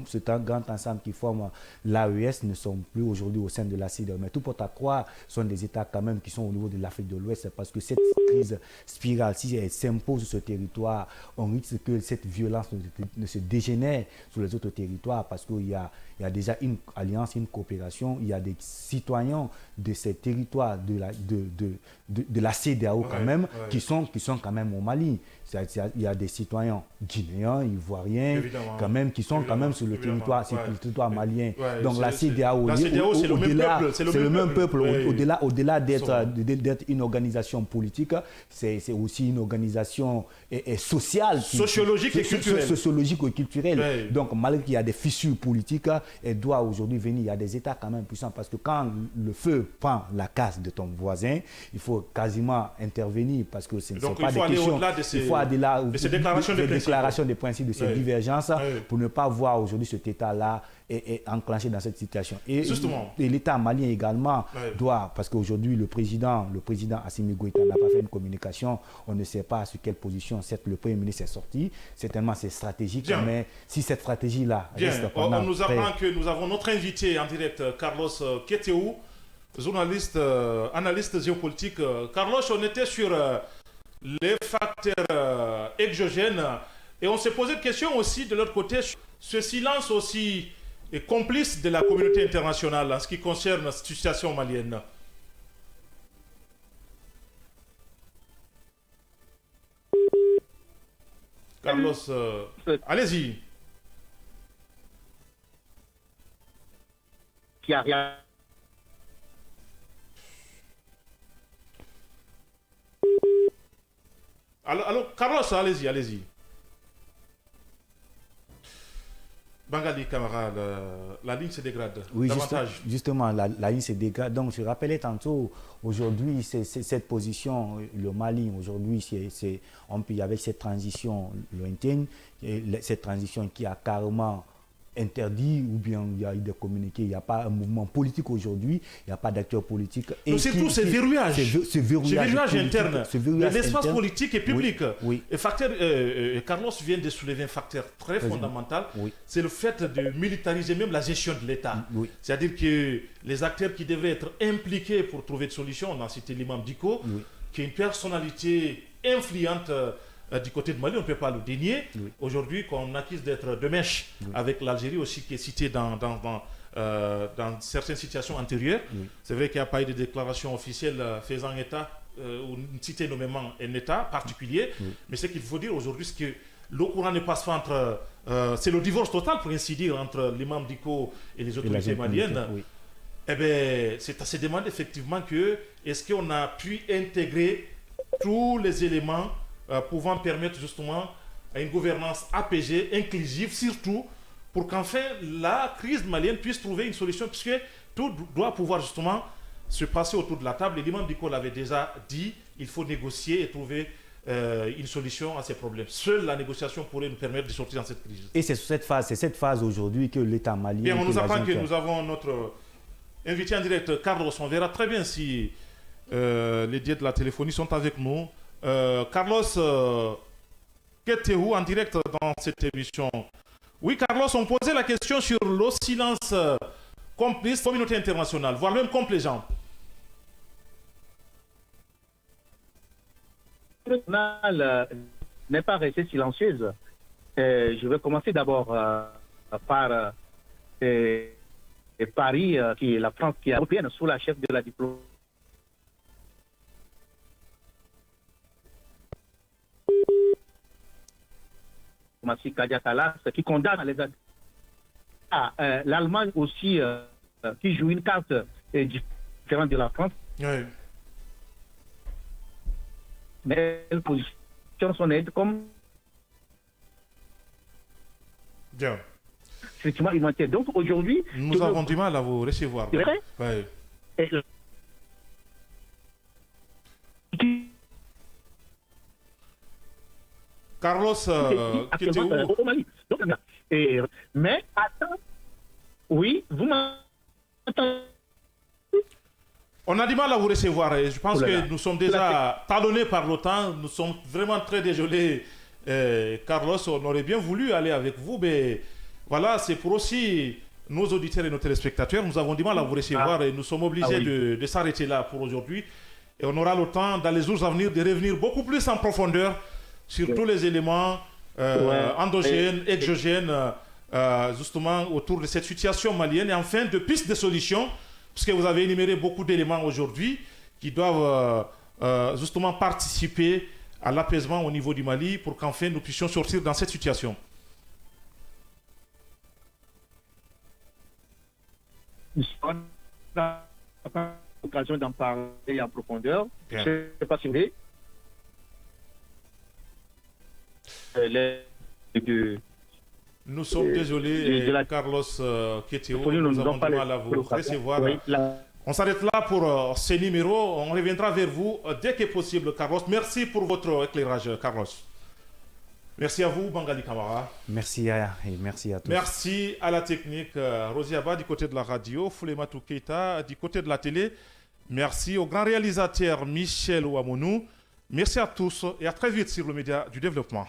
ce grand ensemble qui forme l'AES, ne sont plus aujourd'hui au sein de la CEDEAO. Mais tout porte à croire, sont des États quand même qui sont au niveau de l'Afrique de l'Ouest, parce que cette crise spirale, si elle s'impose sur ce territoire, on risque que cette violence ne se dégénère sur les autres territoires, parce qu'il y a déjà une alliance, une coopération, il y a des citoyens de ces territoires de la CEDEAO quand même, qui sont quand même au Mali. Il y a des citoyens guinéens, ivoiriens, évidemment, quand même, qui sont quand même sur le territoire malien. Donc la CEDEAO, c'est le même peuple. Au-delà d'être une organisation politique, c'est aussi une organisation sociale, sociologique et culturelle. Donc malgré qu'il y a des fissures politiques, elle doit aujourd'hui venir. Il y a des États quand même puissants, parce que quand le feu prend la case de ton voisin, il faut quasiment intervenir, parce que ce ne sont pas des questions. Il faut au-delà de ces déclarations de principes, de ces divergences, pour ne pas voir aujourd'hui cet État-là est enclenché dans cette situation. Et l'État malien également doit, parce qu'aujourd'hui le président Assimi Goïta n'a pas fait une communication, on ne sait pas sur quelle position le Premier ministre est sorti. Certainement c'est stratégique, mais si cette stratégie-là reste pendant... On nous apprend que nous avons notre invité en direct, Carlos Kétiou, journaliste, analyste géopolitique. Carlos, on était sur les facteurs exogènes et on s'est posé une question aussi de l'autre côté, ce silence aussi est complice de la communauté internationale en ce qui concerne la situation malienne. Carlos, allez-y. Qui a rien. Alors, Carlos, allez-y. Bangali Camara, la ligne se dégrade davantage. Justement, la ligne se dégrade. Donc, je rappelais tantôt, aujourd'hui, c'est cette position, le Mali, aujourd'hui, il y avait cette transition lointaine, cette transition qui a carrément interdit, ou bien il y a eu des communiqués, il n'y a pas un mouvement politique aujourd'hui, il n'y a pas d'acteurs politiques. Surtout ce verrouillage. Ce verrouillage interne. L'espace politique et public. Oui. Et Carlos vient de soulever un facteur très fondamental, c'est le fait de militariser même la gestion de l'État. C'est-à-dire que les acteurs qui devraient être impliqués pour trouver des solutions, on a cité l'imam Diko, qui est une personnalité influente du côté de Mali, on ne peut pas le dénier. Aujourd'hui, qu'on accuse d'être de mèche avec l'Algérie aussi, qui est citée dans certaines situations antérieures. C'est vrai qu'il n'y a pas eu de déclaration officielle faisant état, ou cité nommément un État particulier. Mais ce qu'il faut dire aujourd'hui, c'est que le courant ne passe pas entre... c'est le divorce total, pour ainsi dire, entre l'imam Dicko et les autorités maliennes. Oui. Eh bien, c'est à se demander effectivement est-ce qu'on a pu intégrer tous les éléments pouvant permettre justement à une gouvernance apaisée, inclusive, surtout pour qu'enfin la crise malienne puisse trouver une solution, puisque tout doit pouvoir justement se passer autour de la table. Et l'imam Dicko l'avait déjà dit, il faut négocier et trouver une solution à ces problèmes. Seule la négociation pourrait nous permettre de sortir dans cette crise. Et c'est cette phase aujourd'hui que l'État malien... Bien, on nous apprend que nous avons notre invité en direct, Carlos. On verra très bien si les dieux de la téléphonie sont avec nous. Carlos, qu'êtes-vous en direct dans cette émission? Oui, Carlos, on posait la question sur le silence complice, communauté internationale, voire même complaisant. N'est pas restée silencieuse. Je vais commencer d'abord par Paris, qui est la France, qui est européenne, sous la chef de la diplomatie. Kadia Kallas, qui condamne les l'Allemagne aussi, qui joue une carte différente de la France. Oui. Mais elle positionne son aide comme bien. Effectivement humanitaire. Donc aujourd'hui, nous avons du mal à vous recevoir. Oui. Carlos, qui était où? Au Mali. Donc, mais attends, oui, vous m'entendez? On a du mal à vous recevoir et je pense que nous sommes déjà talonnés par l'OTAN. Nous sommes vraiment très désolés, Carlos. On aurait bien voulu aller avec vous, mais voilà, c'est pour aussi nos auditeurs et nos téléspectateurs. Nous avons du mal à vous recevoir et nous sommes obligés de s'arrêter là pour aujourd'hui. Et on aura le temps, dans les jours à venir, de revenir beaucoup plus en profondeur sur tous les éléments endogènes, exogènes, justement autour de cette situation malienne et enfin de pistes de solutions. Puisque vous avez énuméré beaucoup d'éléments aujourd'hui qui doivent justement participer à l'apaisement au niveau du Mali pour qu'enfin nous puissions sortir dans cette situation. On a l'occasion d'en parler en profondeur. Bien. Je ne sais pas si vous voulez. Nous sommes désolés, Carlos Keteo, nous avons du mal à vous recevoir. On s'arrête là pour ces numéros. On reviendra vers vous dès que possible, Carlos. Merci pour votre éclairage, Carlos. Merci à vous, Bangali Kamara. Merci et merci à tous. Merci à la technique, Rosie Abba du côté de la radio, Foulematou Keita du côté de la télé. Merci au grand réalisateur Michel Ouamounou. Merci à tous et à très vite sur le média du développement.